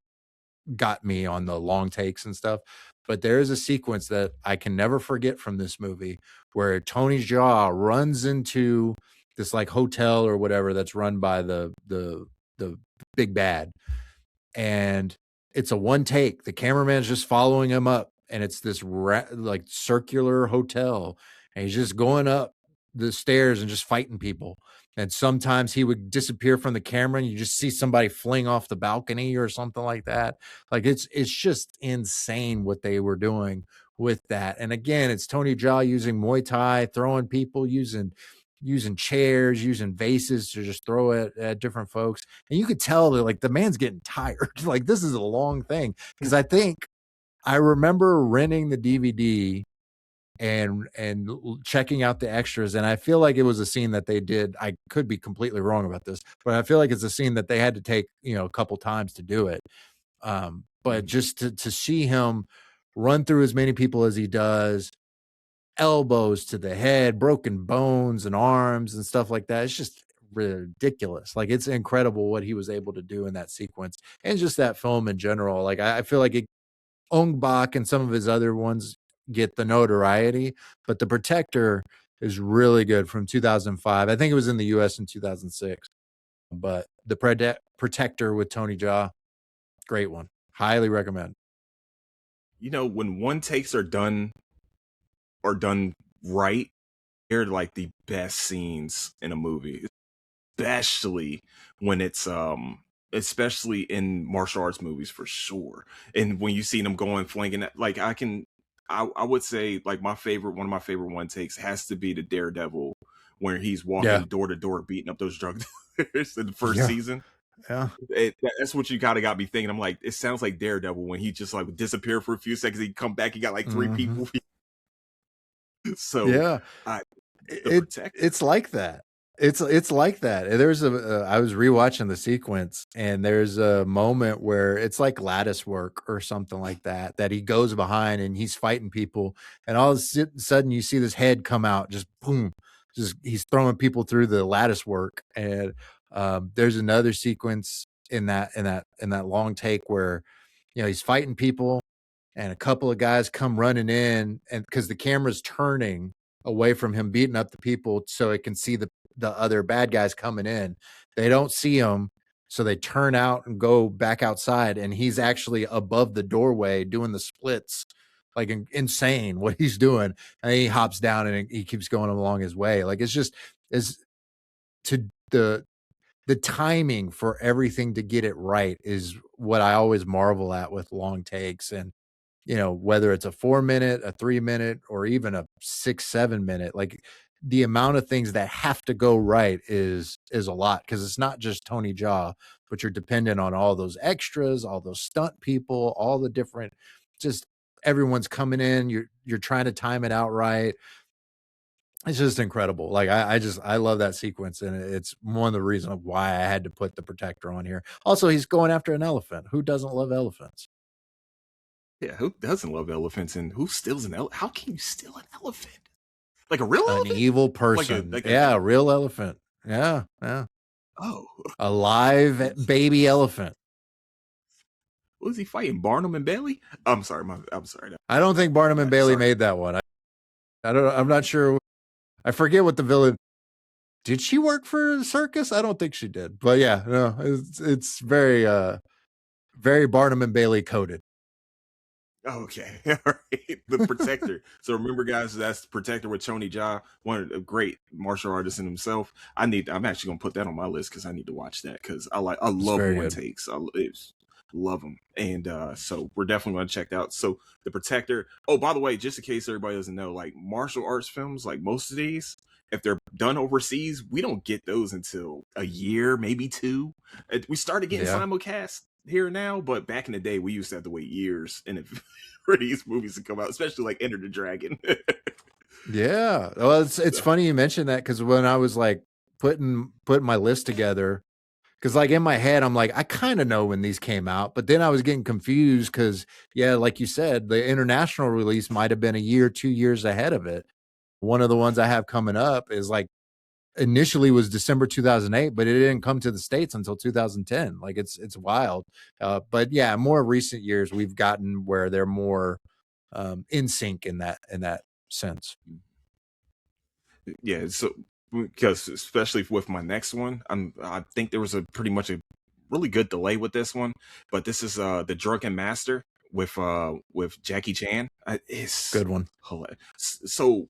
got me on the long takes and stuff. But there is a sequence that I can never forget from this movie where Tony Jaa runs into this like hotel or whatever that's run by the big bad, and it's a one take. The cameraman's just following him up, and it's this like circular hotel, and he's just going up the stairs and just fighting people. And sometimes he would disappear from the camera, and you just see somebody fling off the balcony or something like that. Like it's just insane what they were doing with that. And again, it's Tony Jaa using Muay Thai, throwing people, using chairs, using vases to just throw it at different folks. And you could tell that like the man's getting tired. Like this is a long thing. Because I remember renting the DVD and checking out the extras, and I feel like it was a scene that they did. I could be completely wrong about this, but I feel like it's a scene that they had to take, a couple times to do it. But just to see him run through as many people as he does, elbows to the head, broken bones and arms and stuff like that. It's just ridiculous. Like it's incredible what he was able to do in that sequence, and just that film in general. Like I feel like Ong Bak and some of his other ones get the notoriety, but The Protector is really good from 2005. I think it was in the US in 2006. But The Protector with Tony Jaa, great one. Highly recommend. When one takes are done right, they're like the best scenes in a movie, especially when it's especially in martial arts movies for sure. And when you see them going flinging, like I would say like one of my favorite one takes has to be the Daredevil, where he's walking door to door beating up those drug dealers in the first season. Yeah, that's what you got me thinking. I'm like, it sounds like Daredevil when he just like disappear for a few seconds. He come back, he got like 3 people. So yeah, it's like that. It's like that. There's I was rewatching the sequence, and there's a moment where it's like lattice work or something like that he goes behind and he's fighting people, and all of a sudden you see this head come out, just boom, just he's throwing people through the lattice work. And there's another sequence in that long take where he's fighting people, and a couple of guys come running in, and because the camera's turning away from him beating up the people so it can see the other bad guys coming in. They don't see him, so they turn out and go back outside, and he's actually above the doorway doing the splits, like insane what he's doing. And he hops down and he keeps going along his way. Like it's just to the timing for everything to get it right is what I always marvel at with long takes. And whether it's a 4 minute, a 3 minute, or even a 6-7 minute, like the amount of things that have to go right is a lot, because it's not just Tony Jaa, but you're dependent on all those extras, all those stunt people, all the different, just everyone's coming in. You're trying to time it out right. It's just incredible. Like I love that sequence, and it's one of the reasons why I had to put The Protector on here. Also, he's going after an elephant. Who doesn't love elephants? Yeah, who doesn't love elephants? And who steals an elephant? How can you steal an elephant? Like a real elephant? An evil person. A real elephant. Yeah. Oh. A live baby elephant. What was he fighting? Barnum and Bailey? I'm sorry. I don't think Barnum and Bailey made that one. I'm not sure. I forget what the villain. Did she work for the circus? I don't think she did. But yeah, no, it's very very Barnum and Bailey coded. Okay, all right. The Protector. So remember, guys, that's The Protector with Tony Jaa, one of the great martial artists in himself. I'm actually gonna put that on my list because I need to watch that, because I love one takes. Love them, and so we're definitely gonna check that out. So The Protector. Oh, by the way, just in case everybody doesn't know, like martial arts films, like most of these, if they're done overseas, we don't get those until a year, maybe 2. We started getting simulcast here now, but back in the day we used to have to wait years for these movies to come out, especially like Enter the Dragon. Yeah, well, it's funny you mentioned that, because when I was like putting my list together, because like in my head I'm like, I kind of know when these came out, but then I was getting confused because like you said, the international release might have been a year, 2 years ahead of it. One of the ones I have coming up is like initially was December 2008, but it didn't come to the States until 2010. Like it's wild. But yeah, more recent years we've gotten where they're more in sync in that sense. Yeah, so because especially with my next one, I think there was a pretty much a really good delay with this one, but this is the Drunken Master with Jackie Chan. It's Good one. hilarious. So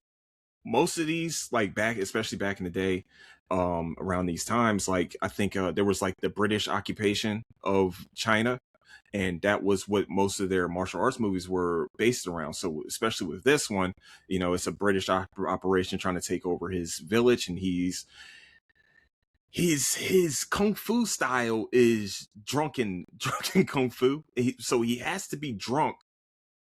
most of these, like back, especially back in the day, around these times, like I think there was like the British occupation of China, and that was what most of their martial arts movies were based around. So especially with this one, it's a British operation trying to take over his village, and his kung fu style is drunken kung fu. So he has to be drunk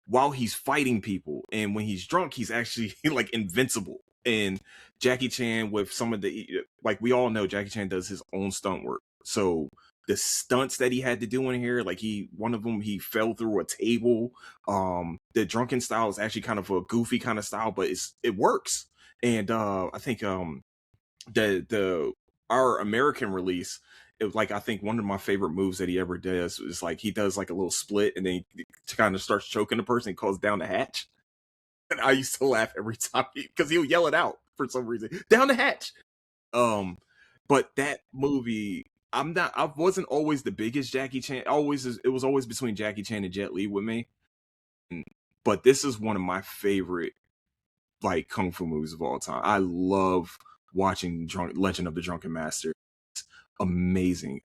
while he's fighting people, and when he's drunk he's actually like invincible. And Jackie Chan, with some of the, like, we all know Jackie Chan does his own stunt work, so the stunts that he had to do in here, like one of them, he fell through a table. The drunken style is actually kind of a goofy kind of style, but it works. And I think the our American release, it was like, I think one of my favorite moves that he ever does is like he does like a little split, and then he kind of starts choking the person and calls down the hatch. And I used to laugh every time because he'll yell it out for some reason, down the hatch. But that movie, I wasn't always the biggest Jackie Chan. It was always between Jackie Chan and Jet Li with me. But this is one of my favorite like kung fu movies of all time. I love watching Legend of the Drunken Master. It's amazing.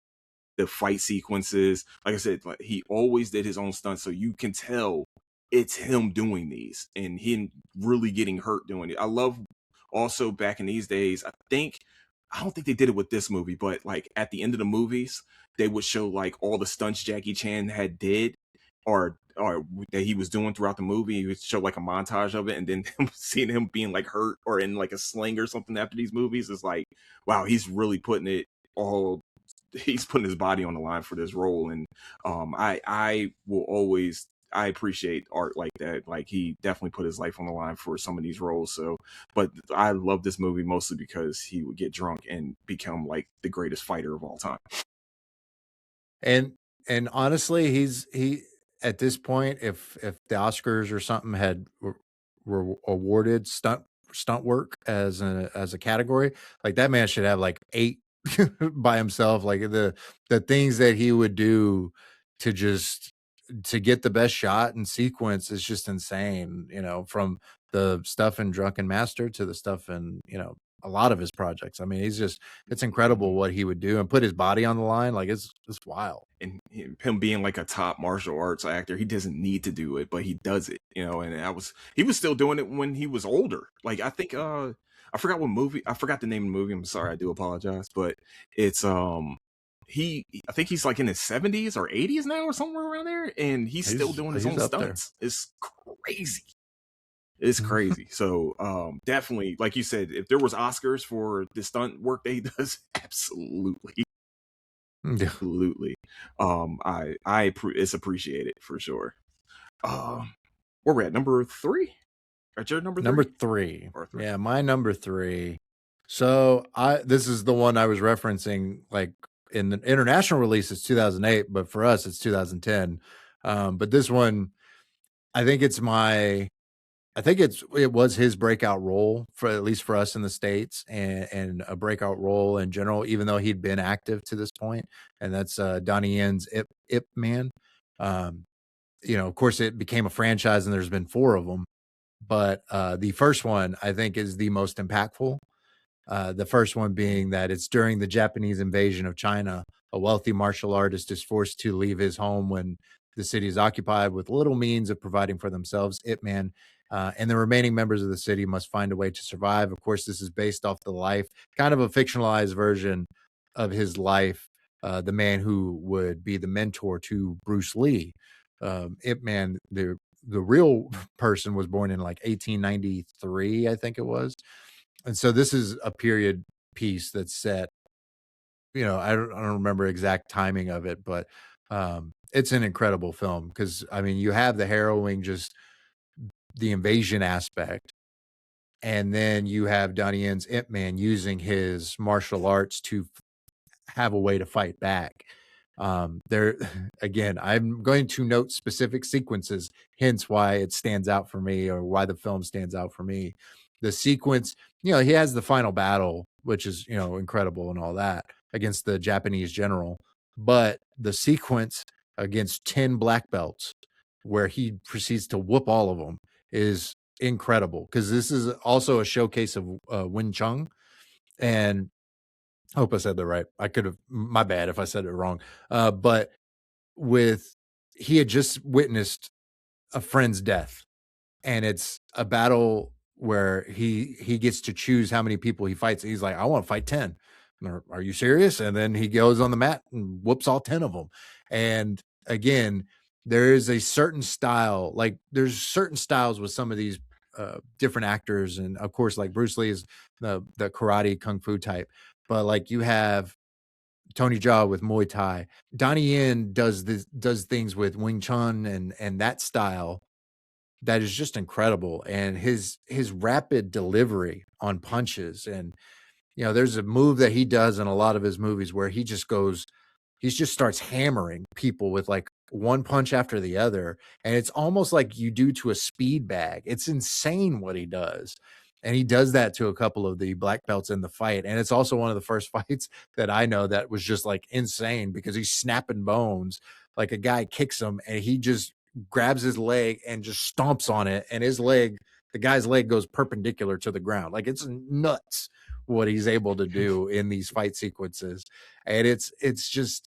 The fight sequences, like I said, like he always did his own stunts, so you can tell it's him doing these and him really getting hurt doing it. I love also back in these days, I don't think they did it with this movie, but like at the end of the movies, they would show like all the stunts Jackie Chan had did or that he was doing throughout the movie. He would show like a montage of it, and then seeing him being like hurt or in like a sling or something after these movies is like, wow, he's really putting it all. He's putting his body on the line for this role. And I will always, I appreciate art like that. Like he definitely put his life on the line for some of these roles. So, but I love this movie mostly because he would get drunk and become like the greatest fighter of all time. And honestly, he at this point, if the Oscars or something were awarded stunt work as a category, like that man should have like 8 by himself. Like the things that he would do to get the best shot and sequence is just insane. From the stuff in Drunken Master to the stuff in a lot of his projects. I mean, it's incredible what he would do and put his body on the line. Like it's wild. And him being like a top martial arts actor, he doesn't need to do it, but he does it, and he was still doing it when he was older. Like I think I forgot the name of the movie. I'm sorry, I do apologize, but it's I think he's like in his 70s or 80s now or somewhere around there, and he's still doing his own stunts. It's crazy. It's crazy. So definitely, like you said, if there was Oscars for the stunt work that he does, absolutely. Yeah. Absolutely. It's appreciated for sure. Where we're at, number 3? At your number 3? Number 3. Or 3. Yeah, my number 3. So this is the one I was referencing. Like in the international release, it's 2008, but for us, it's 2010. But this one, I think it was his breakout role, for at least for us in the States, and a breakout role in general, even though he'd been active to this point. And that's Donnie Yen's Ip Man. Of course, it became a franchise, and there's been 4 of them. But the first one, I think, is the most impactful. The first one being that it's during the Japanese invasion of China. A wealthy martial artist is forced to leave his home when the city is occupied with little means of providing for themselves. Ip Man and the remaining members of the city must find a way to survive. Of course, this is based off the life, kind of a fictionalized version of his life, the man who would be the mentor to Bruce Lee. Ip Man, the real person, was born in like 1893, I think it was. And so this is a period piece that's set, I don't remember exact timing of it, but it's an incredible film because, I mean, you have the harrowing, just the invasion aspect, And then you have Donnie Yen's Ip Man using his martial arts to have a way to fight back. There again, I'm going to note specific sequences, hence why it stands out for me, or why the film stands out for me. The sequence, he has the final battle, which is, incredible and all that, against the Japanese general. But the sequence against 10 black belts, where he proceeds to whoop all of them, is incredible, because this is also a showcase of Wing Chun. And I hope I said that right. I could have, my bad if I said it wrong. But he had just witnessed a friend's death, and it's a battle where he gets to choose how many people he fights. He's like, I want to fight 10. Are you serious? And then he goes on the mat and whoops all 10 of them. And again, there is a certain style, like there's certain styles with some of these different actors. And of course, like Bruce Lee is the karate kung fu type, but like you have Tony Jaa with Muay Thai. Donnie Yen does things with Wing Chun and that style that is just incredible. And his rapid delivery on punches, and there's a move that he does in a lot of his movies where he just starts hammering people with like one punch after the other, and it's almost like you do to a speed bag. It's insane what he does. And he does that to a couple of the black belts in the fight. And it's also one of the first fights that I know that was just like insane, because he's snapping bones. Like a guy kicks him and he just grabs his leg and just stomps on it. And the guy's leg goes perpendicular to the ground. Like, it's nuts what he's able to do in these fight sequences. And it's just,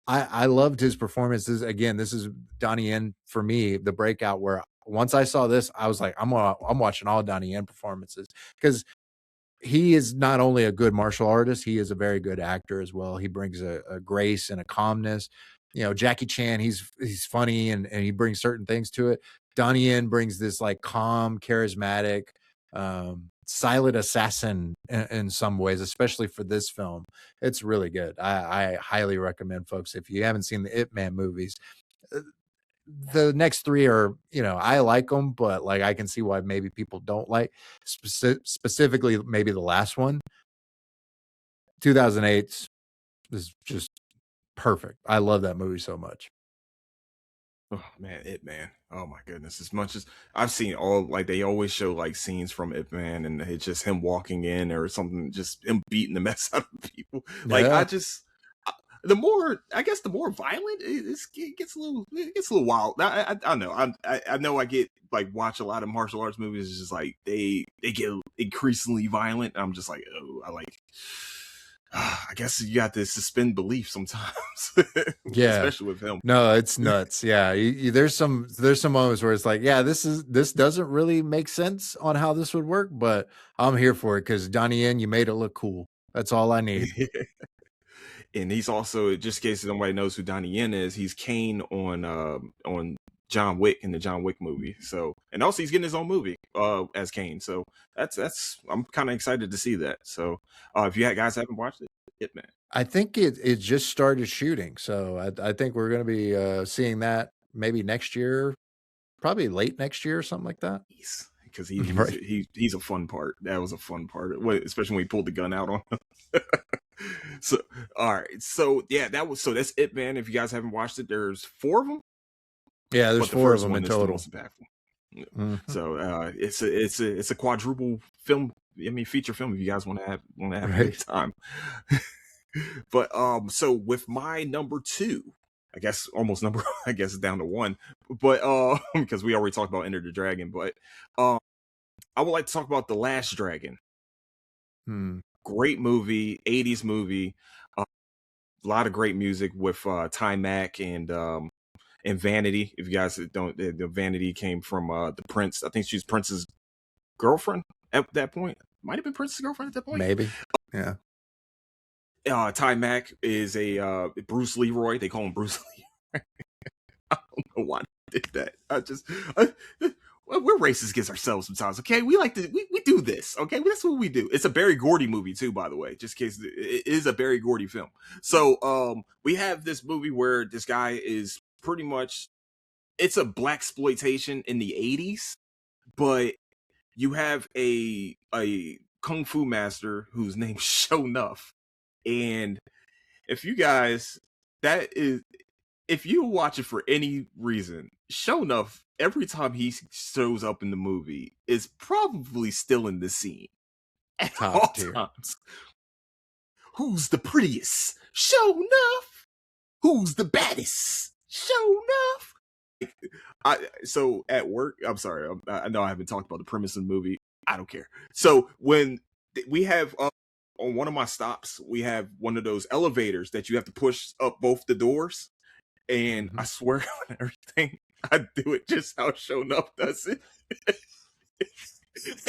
I loved his performances. Again, this is Donnie Yen for me, the breakout, where once I saw this, I was like, I'm watching all Donnie Yen performances, because he is not only a good martial artist, he is a very good actor as well. He brings a grace and a calmness. Jackie Chan, he's funny and he brings certain things to it. Donnie Yen brings this like calm, charismatic, silent assassin in some ways, especially for this film. It's really good. I highly recommend, folks, if you haven't seen the Ip Man movies. The next three are, I like them, but like I can see why maybe people don't like, specifically maybe the last one. 2008 is just perfect. I love that movie so much. Oh man, Ip Man. Oh my goodness. As much as I've seen all, like, they always show like scenes from Ip Man and it's just him walking in or something, just him beating the mess out of people. Like, Yeah. the more violent it gets a little wild. I don't know. I know I get like watch a lot of martial arts movies. It's just like they get increasingly violent. And I'm just like, oh, I guess you got to suspend belief sometimes. Yeah, especially with him. No, it's nuts. Yeah, there's some moments where it's like, yeah, this doesn't really make sense on how this would work, but I'm here for it because Donnie Yen, you made it look cool. That's all I need. And he's also, just in case nobody knows who Donnie Yen is, he's Kane on John Wick in the John Wick movie. So, and also he's getting his own movie as Kane. So that's I'm kind of excited to see that. So if you guys haven't watched it, man. I think it just started shooting. So I think we're going to be seeing that maybe next year, probably late next year or something like that. Because he's a fun part. That was a fun part, especially when he pulled the gun out on him. So, all right. So, yeah, that's Ip Man. If you guys haven't watched it, there's 4 of them. Yeah, there's 4 of them in total. Mm-hmm. So, it's a quadruple film. I mean, feature film. If you guys want to have a good time. But so with my number 2, I guess it's down to 1. But because we already talked about Enter the Dragon, but I would like to talk about The Last Dragon. Great movie, 80s movie. A lot of great music with Ty Mac and Vanity. If you guys don't, the Vanity came from the Prince. I think she's Prince's girlfriend at that point. Might have been Prince's girlfriend at that point. Maybe. Yeah. Ty Mac is a Bruce Leroy. They call him Bruce Leroy. I don't know why they did that. We're racist against ourselves sometimes, okay? We like to we do this, okay? That's what we do. It's a Berry Gordy movie too, by the way, just in case it is a Berry Gordy film. So we have this movie where this guy is pretty much, it's a blaxploitation in the 80s, but you have a kung fu master whose name's Show Nuff, and if you guys, that is, if you watch it for any reason, Show Nuff, every time he shows up in the movie, is probably still in the scene at all Top tier. times. Who's the prettiest? Show Nuff. Who's the baddest? Show Nuff. So at work, I'm sorry, I know I haven't talked about the premise of the movie. I don't care. So when we have on one of my stops, we have one of those elevators that you have to push up both the doors, and I swear on everything, I do it just how Show Nuff does it.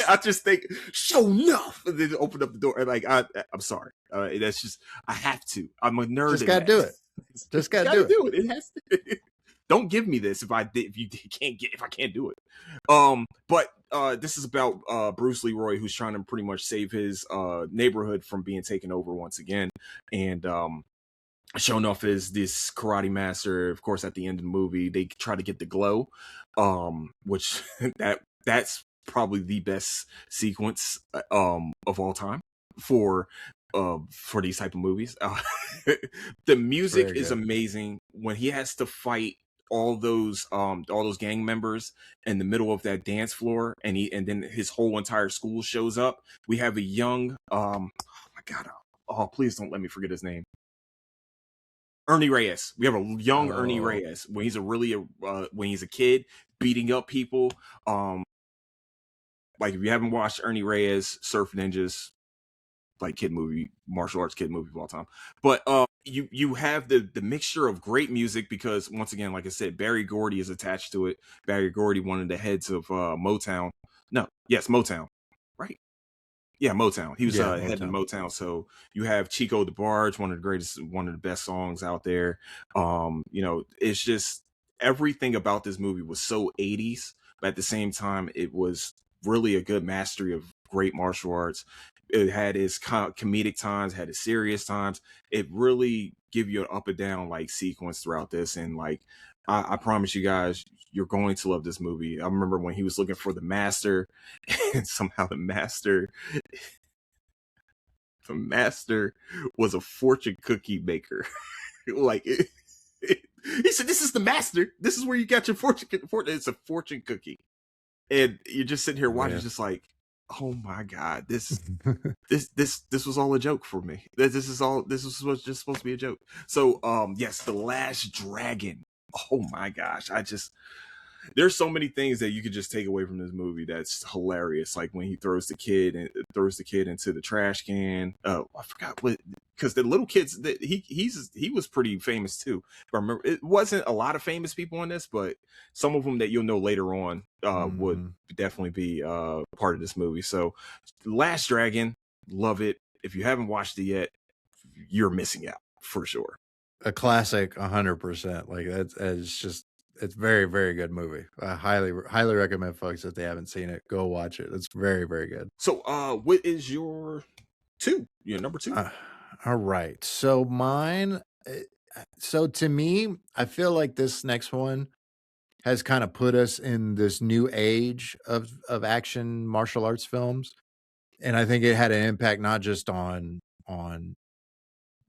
I just think Show Nuff, and then open up the door, and like I'm sorry, that's just I have to. I'm a nerd. Just gotta do it. Just gotta do it. It has to. Don't give me this if I can't do it. But this is about Bruce Leroy, who's trying to pretty much save his neighborhood from being taken over once again, and shown off as this karate master. Of course, at the end of the movie, they try to get the glow, which that's probably the best sequence of all time for these type of movies. The music is amazing when he has to fight all those gang members in the middle of that dance floor, and then his whole entire school shows up. We have a young oh my god, oh please don't let me forget his name. Ernie Reyes. We have a young Ernie Reyes when he's when he's a kid beating up people. Like if you haven't watched Ernie Reyes, Surf Ninjas, like martial arts kid movie of all time. But you have the mixture of great music because once again, like I said, Barry Gordy is attached to it. Barry Gordy, one of the heads of Motown. Motown, right? Yeah, Motown. He was head of Motown. So you have Chico DeBarge, one of the best songs out there. It's just everything about this movie was so 80s, but at the same time, it was really a good mastery of great martial arts. It had its comedic times, had its serious times. It really give you an up and down like sequence throughout this, and like I promise you guys, you're going to love this movie. I remember when he was looking for the master, and somehow the master was a fortune cookie maker. Like he said, "This is the master. This is where you got your fortune. It's a fortune cookie." And you're just sitting here watching, just like, oh my god, this was all a joke for me. This was just supposed to be a joke. So yes, The Last Dragon. Oh my gosh, there's so many things that you could just take away from this movie that's hilarious. Like when he throws the kid into the trash can. I forgot what, because the little kids that he was pretty famous too. If I remember, it wasn't a lot of famous people in this, but some of them that you'll know later on would definitely be part of this movie. So Last Dragon, love it. If you haven't watched it yet, you're missing out for sure. A classic, 100%. Like it's very, very good movie. I highly recommend folks if they haven't seen it, go watch it. It's very, very good. So what is your number 2? All right. So mine, so to me, I feel like this next one has kind of put us in this new age of action martial arts films. And I think it had an impact not just on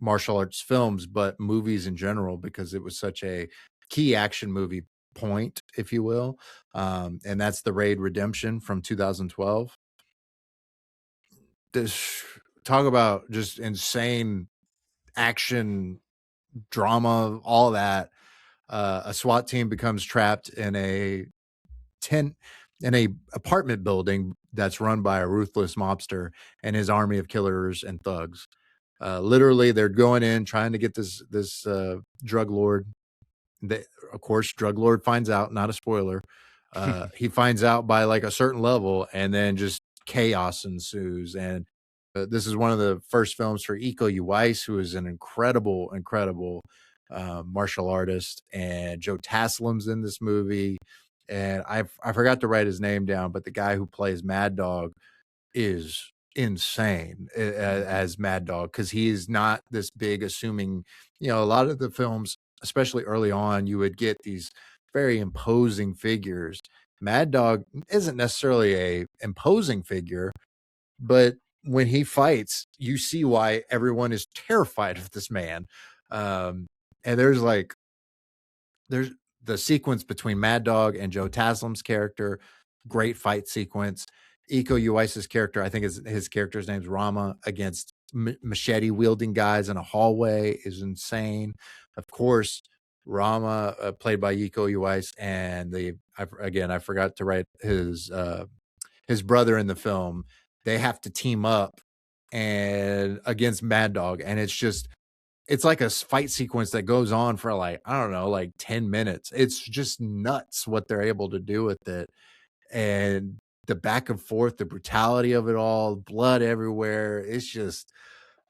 martial arts films, but movies in general, because it was such a key action movie point, if you will. And that's The Raid Redemption from 2012. Talk about just insane action drama, all that. A SWAT team becomes trapped in a apartment building that's run by a ruthless mobster and his army of killers and thugs. Literally, they're going in trying to get this drug lord. Of course, drug lord finds out. Not a spoiler. He finds out by like a certain level, and then just chaos ensues. And this is one of the first films for Iko Uwais, who is an incredible martial artist, and Joe Taslim's in this movie. And I forgot to write his name down, but the guy who plays Mad Dog is insane as Mad Dog, because he is not this big assuming. A lot of the films, especially early on, you would get these very imposing figures. Mad Dog isn't necessarily a imposing figure, but when he fights, you see why everyone is terrified of this man. And there's the sequence between Mad Dog and Joe Taslim's character, great fight sequence. Iko Uwais' character, I think his character's name's Rama, against machete wielding guys in a hallway is insane. Of course, Rama, played by Iko Uwais, and I forgot to write his brother in the film. They have to team up and against Mad Dog, and it's like a fight sequence that goes on for like, I don't know, like 10 minutes. It's just nuts what they're able to do with it. And the back and forth, the brutality of it all, blood everywhere. It's just,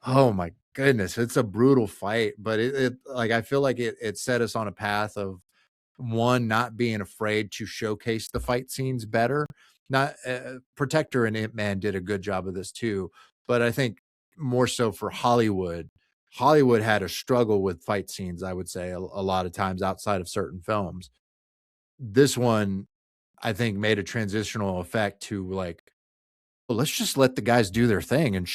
oh my goodness, it's a brutal fight. But it like, I feel like it set us on a path of one, not being afraid to showcase the fight scenes better. Not Protector and Ip Man did a good job of this too, but I think more so for Hollywood had a struggle with fight scenes, I would say, a lot of times outside of certain films. This one, I think, made a transitional effect to like, well, let's just let the guys do their thing and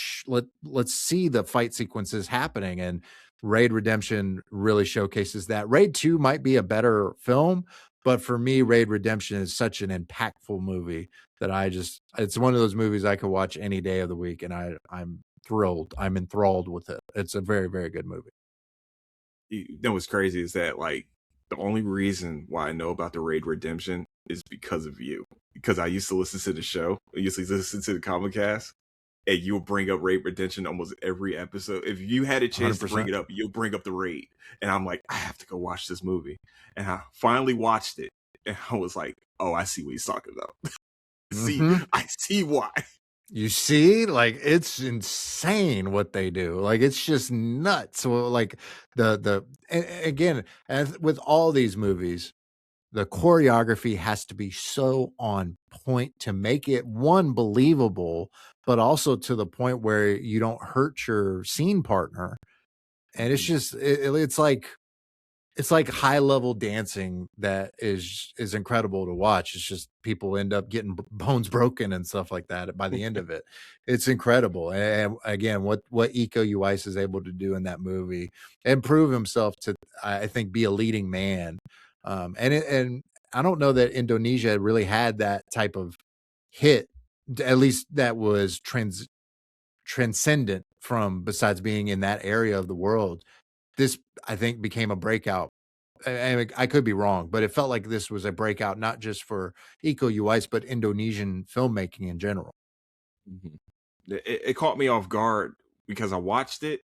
let's see the fight sequences happening. And Raid Redemption really showcases that. Raid 2 might be a better film, but for me, Raid Redemption is such an impactful movie that it's one of those movies I could watch any day of the week, and I'm thrilled. I'm enthralled with it. It's a very, very good movie. You know what's crazy is that like the only reason why I know about the Raid Redemption is because of you. Because I used to listen to the show, I used to listen to the Comic Cast, and you'll bring up Raid Redemption almost every episode. If you had a chance 100%. to bring it up, you'll bring up the Raid. And I'm like, I have to go watch this movie. And I finally watched it, and I was like, oh, I see what he's talking about. I see why. You see, like, it's insane what they do. Like, it's just nuts. So, like, again, and with all these movies, the choreography has to be so on point to make it, one, believable, but also to the point where you don't hurt your scene partner. And it's just, it's like high level dancing that is incredible to watch. It's just people end up getting bones broken and stuff like that by the end of it. It's incredible. And again, what Iko Uwais is able to do in that movie and prove himself to, I think, be a leading man. And I don't know that Indonesia really had that type of hit, at least that was transcendent from, besides being in that area of the world. This, I think, became a breakout. And I could be wrong, but it felt like this was a breakout, not just for Iko Uwais, but Indonesian filmmaking in general. It caught me off guard because I watched it,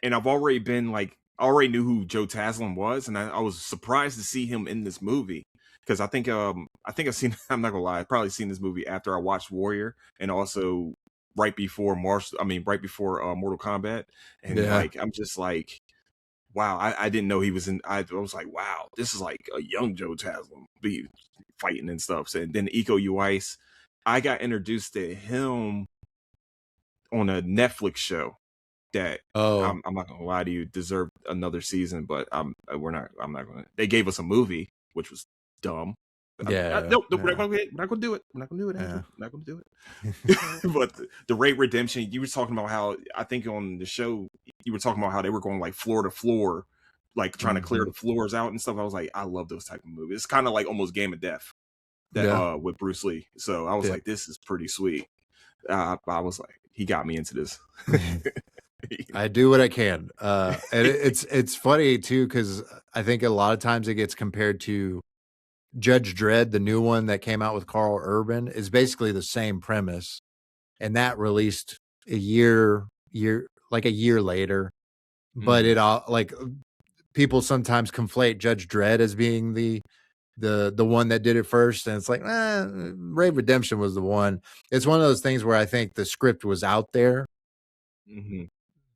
and I've already been like, I already knew who Joe Taslim was, and I was surprised to see him in this movie because I think I've seen. I'm not gonna lie, I've probably seen this movie after I watched Warrior, and also right before Mortal Kombat, and like I'm just like, wow, I didn't know he was in. I was like, wow, this is like a young Joe Taslim fighting and stuff. So, and then Iko Uwais, I got introduced to him on a Netflix show that I'm not gonna lie to you, deserved another season, but I'm not gonna. They gave us a movie which was dumb. We're not gonna do it. We're not gonna do it. Andrew. We're not gonna do it. But the Raid Redemption, you were talking about how, I think on the show you were talking about how they were going like floor to floor, like trying to clear the floors out and stuff. I was like, I love those type of movies. It's kind of like almost Game of Death that with Bruce Lee. So I was like, this is pretty sweet. I was like, he got me into this. I do what I can. And it's funny too, because I think a lot of times it gets compared to Judge Dredd, the new one that came out with Carl Urban, is basically the same premise, and that released a year later. But it all, like, people sometimes conflate Judge Dredd as being the one that did it first, and it's like, Raid Redemption was the one. It's one of those things where I think the script was out there.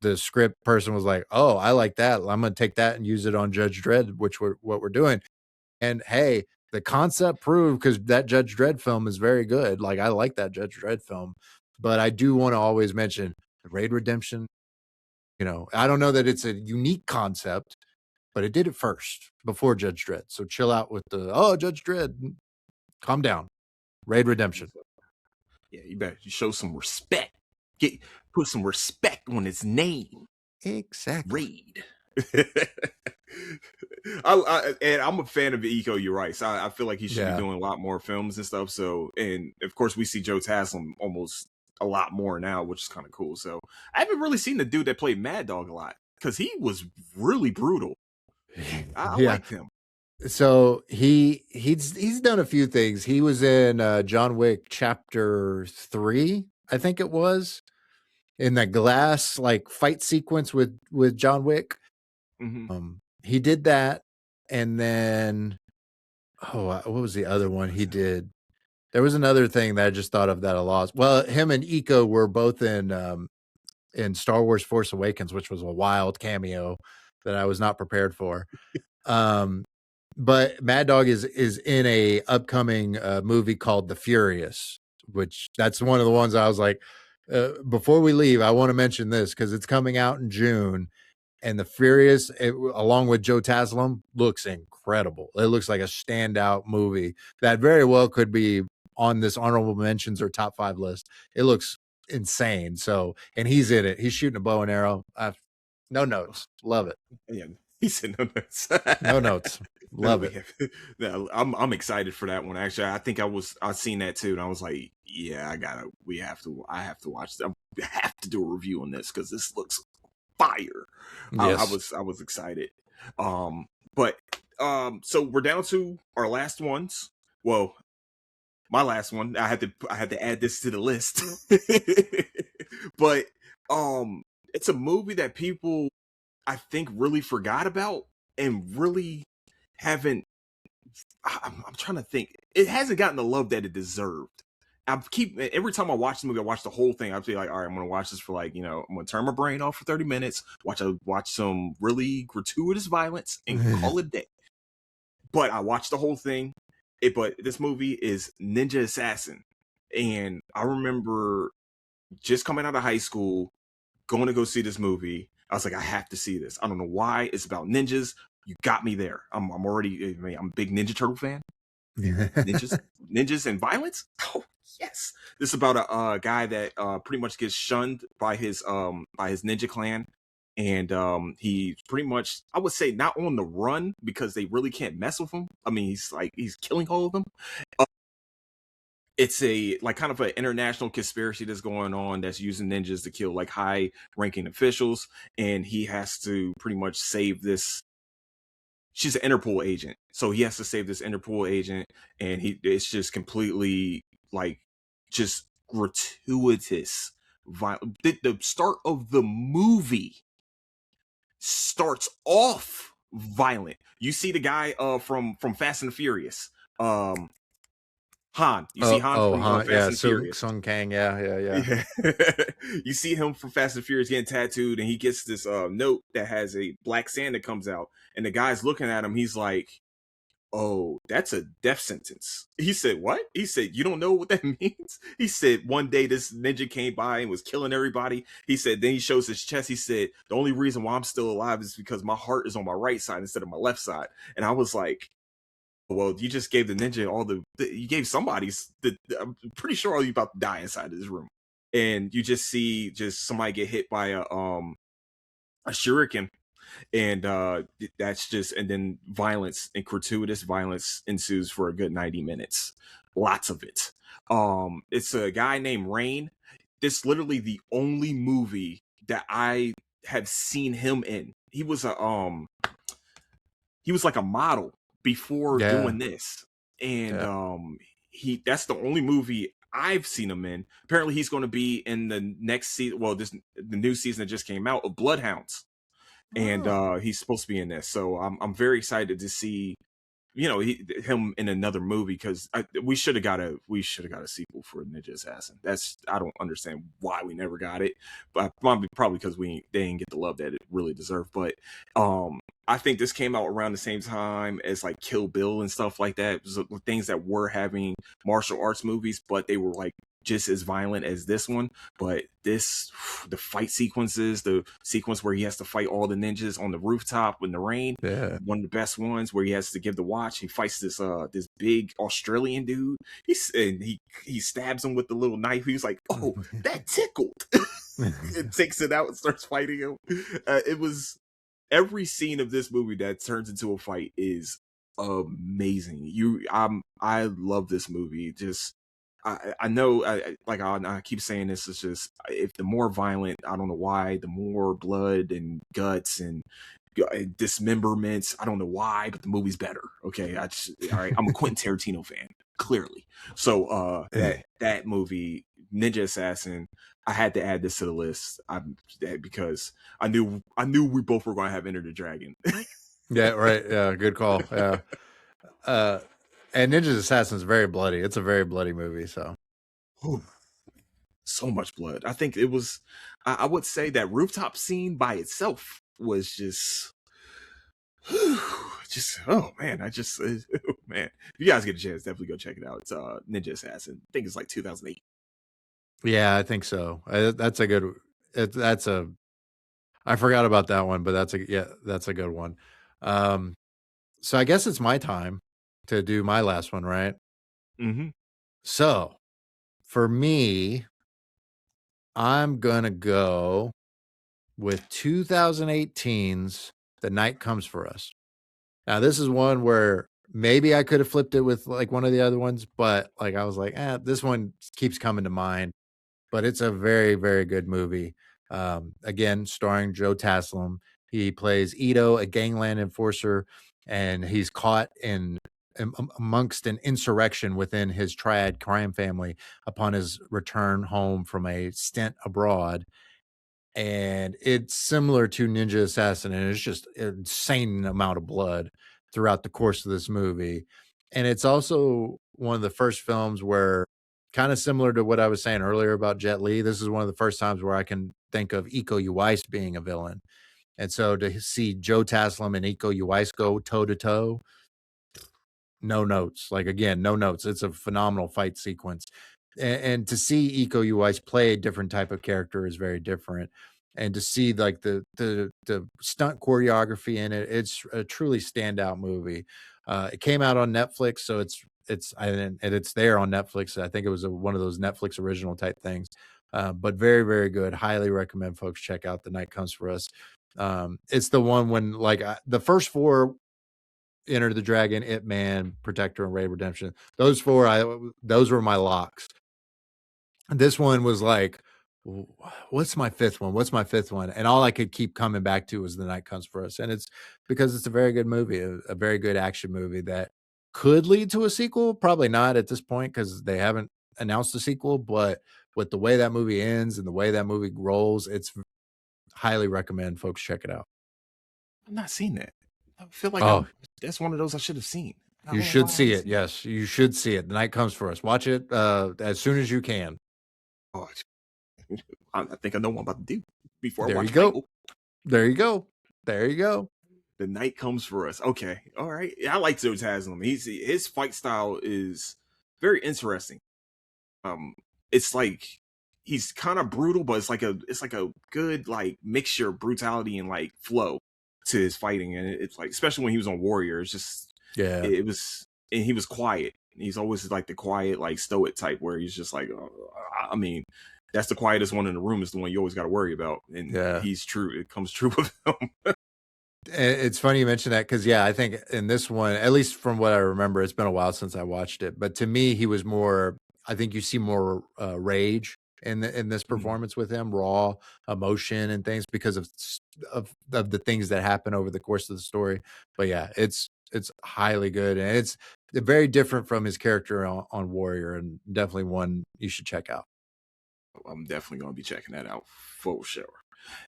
The script person was like, oh, I like that, I'm going to take that and use it on Judge Dredd, what we're doing. And hey, the concept proved, because that Judge Dredd film is very good. Like, I like that Judge Dredd film, but I do want to always mention Raid Redemption. You know, I don't know that it's a unique concept, but it did it first before Judge Dredd. So chill out with Judge Dredd. Calm down. Raid Redemption. Yeah, you better show some respect. Put some respect on his name. Exactly. Raid. And I'm a fan of Iko. You're right. So I feel like he should be doing a lot more films and stuff. So, and of course, we see Joe Taslim almost a lot more now, which is kind of cool. So I haven't really seen the dude that played Mad Dog a lot because he was really brutal. I liked him. So he's done a few things. He was in John Wick Chapter 3, I think it was, in that glass like fight sequence with John Wick. Mm-hmm. He did that, and then what was the other one he did? There was another thing that I just thought of that I lost. Well, him and Iko were both in Star Wars Force Awakens, which was a wild cameo that I was not prepared for. But Mad Dog is in a upcoming movie called The Furious, which that's one of the ones I was like, before we leave, I want to mention this because it's coming out in June. And The Furious, along with Joe Taslim, looks incredible. It looks like a standout movie that very well could be on this honorable mentions or top 5 list. It looks insane. So, and he's in it. He's shooting a bow and arrow. No notes. Love it. Yeah, he said no notes. No notes. Love it. No, I'm excited for that one. Actually, I think I seen that too, and I was like, yeah, I have to watch this. I have to do a review on this because this looks fire. Yes. I was excited. But so we're down to our last ones. Well, my last one. I had to add this to the list. But it's a movie that people I think really forgot about and really haven't. I'm trying to think. It hasn't gotten the love that it deserved. Every time I watch the movie, I watch the whole thing. I'll be like, all right, I'm gonna watch this for like, I'm gonna turn my brain off for 30 minutes, watch some really gratuitous violence and call it a day. But I watched the whole thing. But this movie is Ninja Assassin. And I remember just coming out of high school, going to go see this movie. I was like, I have to see this. I don't know why. It's about ninjas. You got me there. I'm a big Ninja Turtle fan. Ninjas and violence. Oh yes. This is about a guy that pretty much gets shunned by his ninja clan, and he's pretty much, I would say, not on the run because they really can't mess with him. I mean, he's killing all of them. It's a like kind of an international conspiracy that's going on that's using ninjas to kill like high ranking officials, and he has to pretty much save this. She's an Interpol agent, so he has to save this Interpol agent, and it's just completely like just gratuitous violence. The start of the movie starts off violent. You see the guy from Fast and Furious, Han. You see Han from Han, Fast and Furious. Sung Kang, yeah. You see him from Fast and Furious getting tattooed, and he gets this note that has a black sand that comes out, and the guy's looking at him. He's like, "Oh, that's a death sentence." He said, "What?" He said, "You don't know what that means?" He said, "One day this ninja came by and was killing everybody." He said, then he shows his chest. He said, "The only reason why I'm still alive is because my heart is on my right side instead of my left side." And I was like, well, you just gave the ninja you gave I'm pretty sure all you about to die inside of this room. And you just see somebody get hit by a shuriken, and that's just, and then violence and gratuitous violence ensues for a good 90 minutes. Lots of it. It's a guy named Rain. This literally the only movie that I have seen him in. He was like a model before doing this, and that's the only movie I've seen him in. Apparently he's going to be in the next season, the new season that just came out of Bloodhounds, and he's supposed to be in this, so I'm very excited to see him in another movie, because we should have got a sequel for Ninja Assassin. I don't understand why we never got it, but probably because they didn't get the love that it really deserved. But I think this came out around the same time as like Kill Bill and stuff like that. Things that were having martial arts movies, but they were like just as violent as this one, but the fight sequences, the sequence where he has to fight all the ninjas on the rooftop in the rain, one of the best ones where he has to give the watch. He fights this big Australian dude. He stabs him with the little knife. He's like, oh, that tickled. It takes it out and starts fighting him. It was every scene of this movie that turns into a fight is amazing. I love this movie. Just I know I keep saying this. It's just if the more violent, I don't know why, the more blood and guts and dismemberments, I don't know why, but the movie's better. Okay, all right. I'm a Quentin Tarantino fan, clearly. So that movie, Ninja Assassin, I had to add this to the list because I knew we both were going to have Enter the Dragon. Yeah, right. Yeah, good call. Yeah. And Ninja Assassin is very bloody. It's a very bloody movie. So, so much blood. I think it was. I would say that rooftop scene by itself was just oh man. Oh man. If you guys get a chance, definitely go check it out. It's Ninja Assassin. I think it's like 2008. Yeah, I think so. That's a good. I forgot about that one, but that's a good one. So I guess it's my time to do my last one, right? Mm-hmm. So for me, I'm gonna go with 2018's The Night Comes for Us. Now, this is one where maybe I could have flipped it with like one of the other ones, but like I was like, this one keeps coming to mind. But it's a very, very good movie. Again, starring Joe Taslim. He plays Ito, a gangland enforcer, and he's caught amongst an insurrection within his triad crime family upon his return home from a stint abroad. And it's similar to Ninja Assassin, and it's just an insane amount of blood throughout the course of this movie. And it's also one of the first films where, kind of similar to what I was saying earlier about Jet Li, this is one of the first times where I can think of Iko Uwais being a villain. And so to see Joe Taslim and Iko Uwais go toe-to-toe, no notes. Like, again, no notes. It's a phenomenal fight sequence. And to see Iko Uwais play a different type of character is very different. And to see like the stunt choreography in it, it's a truly standout movie. It came out on Netflix, so it's there on Netflix. I think it was one of those Netflix original type things. But very, very good. Highly recommend folks check out The Night Comes for Us. It's the one when the first four, Enter the Dragon, Ip Man, Protector, and Ray Redemption. Those were my locks. This one was like, what's my fifth one? What's my fifth one? And all I could keep coming back to was The Night Comes for Us. And it's because it's a very good movie, a very good action movie that could lead to a sequel. Probably not at this point because they haven't announced a sequel. But with the way that movie ends and the way that movie rolls, it's highly recommend folks check it out. I've not seen that. I feel like that's one of those I should have seen. You should see it. Yes, you should see it. The Night Comes for Us. Watch it as soon as you can. Oh, I think I know what I'm about to do before I There watch you go. Michael. There you go. There you go. The Night Comes for Us. Okay. All right. I like Joe Taslim. His fight style is very interesting. It's like he's kind of brutal, but it's like a good like mixture of brutality and like flow to his fighting. And it's like, especially when he was on Warrior, it's just it was, and he was quiet. He's always like the quiet, like stoic type where he's just like, I mean, that's the quietest one in the room is the one you always got to worry about. And he's true. It comes true with him. It's funny you mentioned that because, I think in this one, at least from what I remember, it's been a while since I watched it. But to me, he was more, I think you see more rage in this performance with him, raw emotion and things because of the things that happen over the course of the story. But it's highly good. And it's very different from his character on Warrior, and definitely one you should check out. I'm definitely going to be checking that out for sure.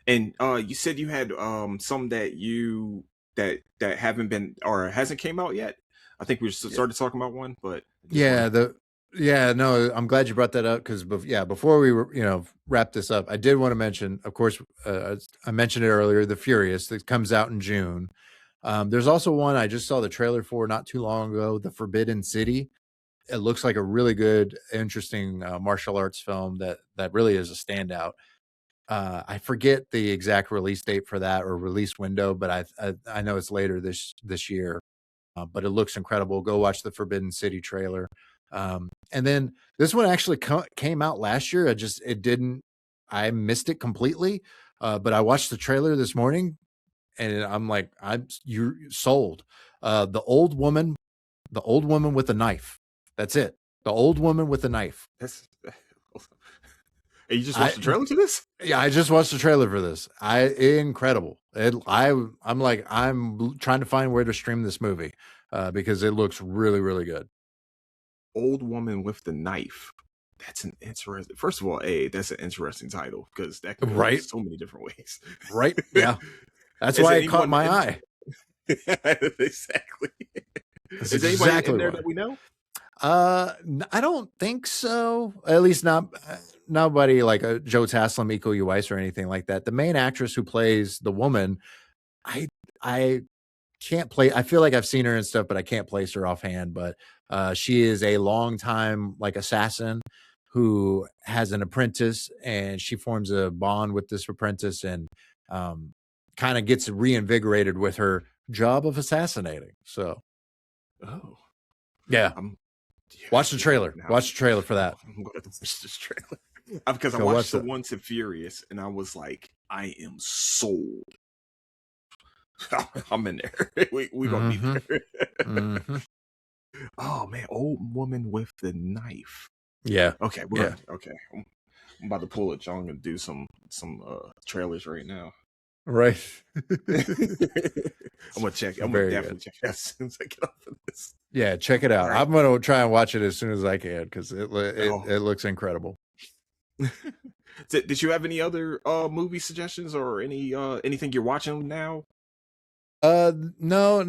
And you said you had some that haven't been or hasn't came out yet. I think we started talking about one, but no, I'm glad you brought that up because before we wrap this up, I did want to mention, of course, I mentioned it earlier, The Furious that comes out in June. There's also one I just saw the trailer for not too long ago, The Forbidden City. it looks like a really good, interesting martial arts film that really is a standout. I forget the exact release date for that or release window, but I know it's later this year. But it looks incredible. Go watch the Forbidden City trailer. And then this one actually came out last year. I missed it completely. But I watched the trailer this morning, and I'm like, you're sold. The old woman with a knife. That's it. The old woman with a knife. That's. And you just watched the trailer to this? Yeah, I just watched the trailer for this. Incredible. I'm like, I'm trying to find where to stream this movie because it looks really, really good. Old Woman with the Knife. That's an interesting. First of all, that's an interesting title because that can go so many different ways. Right? Yeah. That's why it caught my eye. Exactly. Is anybody in there that we know? I don't think so. At least nobody like Joe Taslim, Iko Uwais, or anything like that. The main actress who plays the woman, I can't play. I feel like I've seen her and stuff, but I can't place her offhand. But she is a longtime like assassin who has an apprentice, and she forms a bond with this apprentice, and kind of gets reinvigorated with her job of assassinating. So, yeah. Watch the trailer. Watch the trailer for that. I'm going to watch this trailer because I watched the Once and Furious, and I was like, I am sold. I'm in there. We gonna be there. Oh man, Old Woman with the Knife. Yeah. Okay. Okay. I'm about to pull it. Y'all. I'm gonna do some trailers right now. Right. I'm gonna check. I'm gonna definitely check it out as soon as I get off of this. Yeah, check it out. Right. I'm gonna try and watch it as soon as I can because it looks incredible. Did you have any other movie suggestions or anything you're watching now? No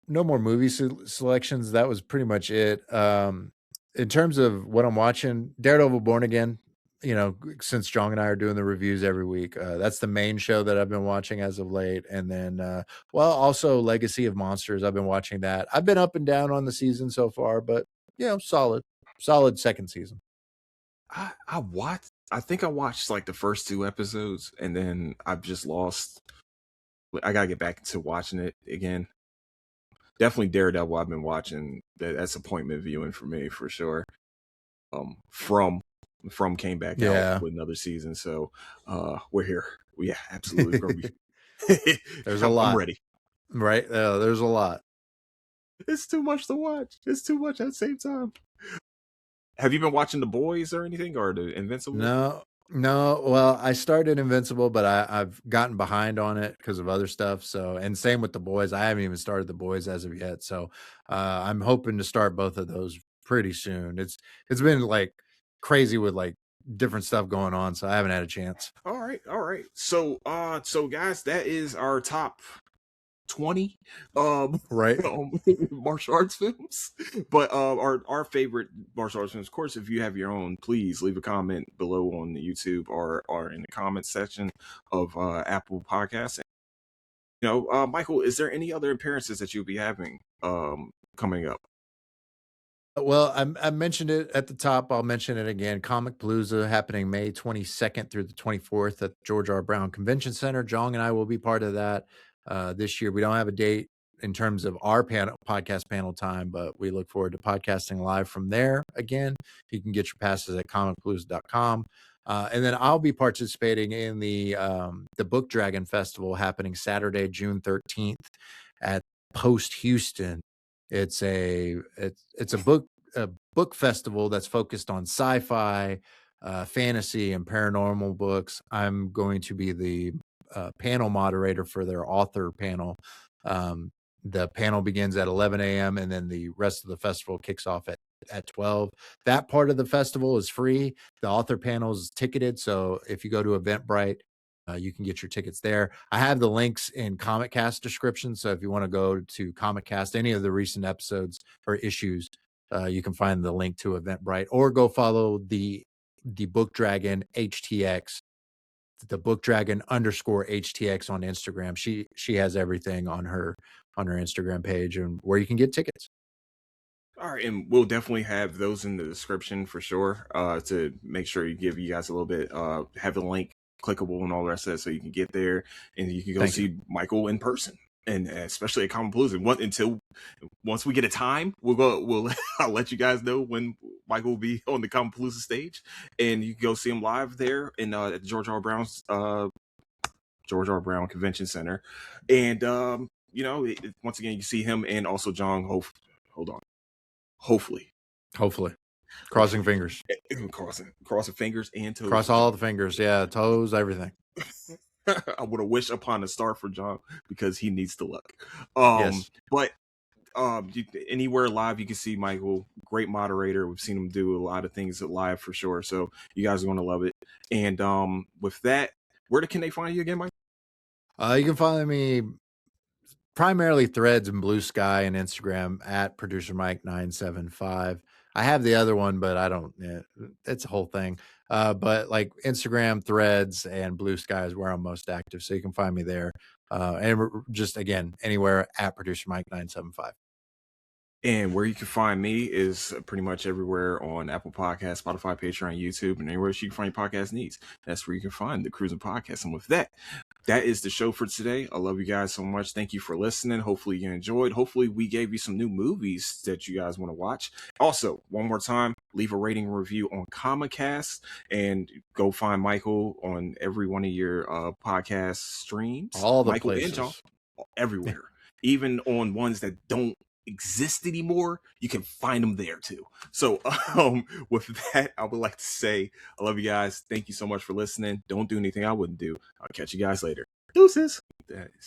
more movie selections. That was pretty much it. In terms of what I'm watching, Daredevil Born Again. You know, since Jong and I are doing the reviews every week, that's the main show that I've been watching as of late. And then, also Legacy of Monsters. I've been watching that. I've been up and down on the season so far, but solid second season. I think I watched like the first 2 episodes, and then I've just lost. I gotta get back to watching it again. Definitely Daredevil. I've been watching. That's appointment viewing for me for sure. From came back out with another season, so we're here. Yeah, absolutely. There's a lot. I'm ready. Right? There's a lot. It's too much to watch. It's too much at the same time. Have you been watching The Boys or anything, or the Invincible? No. Well, I started Invincible, but I've gotten behind on it because of other stuff. So, and same with The Boys. I haven't even started The Boys as of yet. So, I'm hoping to start both of those pretty soon. It's been like crazy with like different stuff going on, so I haven't had a chance. All right. So guys, that is our top 20 martial arts films. But our favorite martial arts films. Of course, if you have your own, please leave a comment below on the YouTube or in the comment section of Apple Podcasts. Michael, is there any other appearances that you'll be having coming up? Well, I mentioned it at the top. I'll mention it again. Comic Palooza happening May 22nd through the 24th at George R. Brown Convention Center. Jong and I will be part of that this year. We don't have a date in terms of our podcast panel time, but we look forward to podcasting live from there. Again, you can get your passes at comicpalooza.com. And then I'll be participating in the Book Dragon Festival happening Saturday, June 13th at Post Houston. It's a book festival that's focused on sci-fi, fantasy, and paranormal books. I'm going to be the panel moderator for their author panel. The panel begins at 11 a.m. and then the rest of the festival kicks off at 12. That part of the festival is free. The author panel is ticketed. So if you go to Eventbrite, you can get your tickets there. I have the links in Comic Cast description. So if you want to go to Comic Cast, any of the recent episodes or issues, you can find the link to Eventbrite, or go follow the Book Dragon HTX, the Book Dragon _HTX on Instagram. She has everything on her Instagram page and where you can get tickets. All right, and we'll definitely have those in the description for sure. To make sure you give you guys a little bit. Have the link clickable and all the rest of that, so you can get there and you can go Thank see Micheal in person, and especially at Common Palooza. Once we get a time, we'll go. I'll let you guys know when Micheal will be on the Common Palooza stage, and you can go see him live there in at George R. Brown's George R. Brown Convention Center, and once again, you see him and also John. Hold on. Hopefully, Crossing fingers. crossing fingers and toes. Cross all the fingers. Yeah, toes, everything. I would have wished upon a star for John because he needs the luck. Yes. But anywhere live you can see Micheal, great moderator. We've seen him do a lot of things live for sure. So you guys are going to love it. And with that, where can they find you again, Mike? You can follow me primarily Threads and Blue Sky and Instagram at Producer Mike 975. I have the other one, but I don't. It's a whole thing. But like Instagram, Threads, and Blue Sky is where I'm most active, so you can find me there. And just again anywhere at Producer Mike 975. And where you can find me is pretty much everywhere on Apple Podcasts, Spotify, Patreon, YouTube, and anywhere you can find your podcast needs. That's where you can find the Cruising Podcast. And with that, that is the show for today. I love you guys so much. Thank you for listening. Hopefully you enjoyed. Hopefully we gave you some new movies that you guys want to watch. Also, one more time, leave a rating and review on Comicast and go find Micheal on every one of your podcast streams. All the Micheal places. and John, everywhere. Even on ones that don't exist anymore, you can find them there too. So with that, I would like to say I love you guys. Thank you so much for listening. Don't do anything I wouldn't do. I'll catch you guys later. Deuces.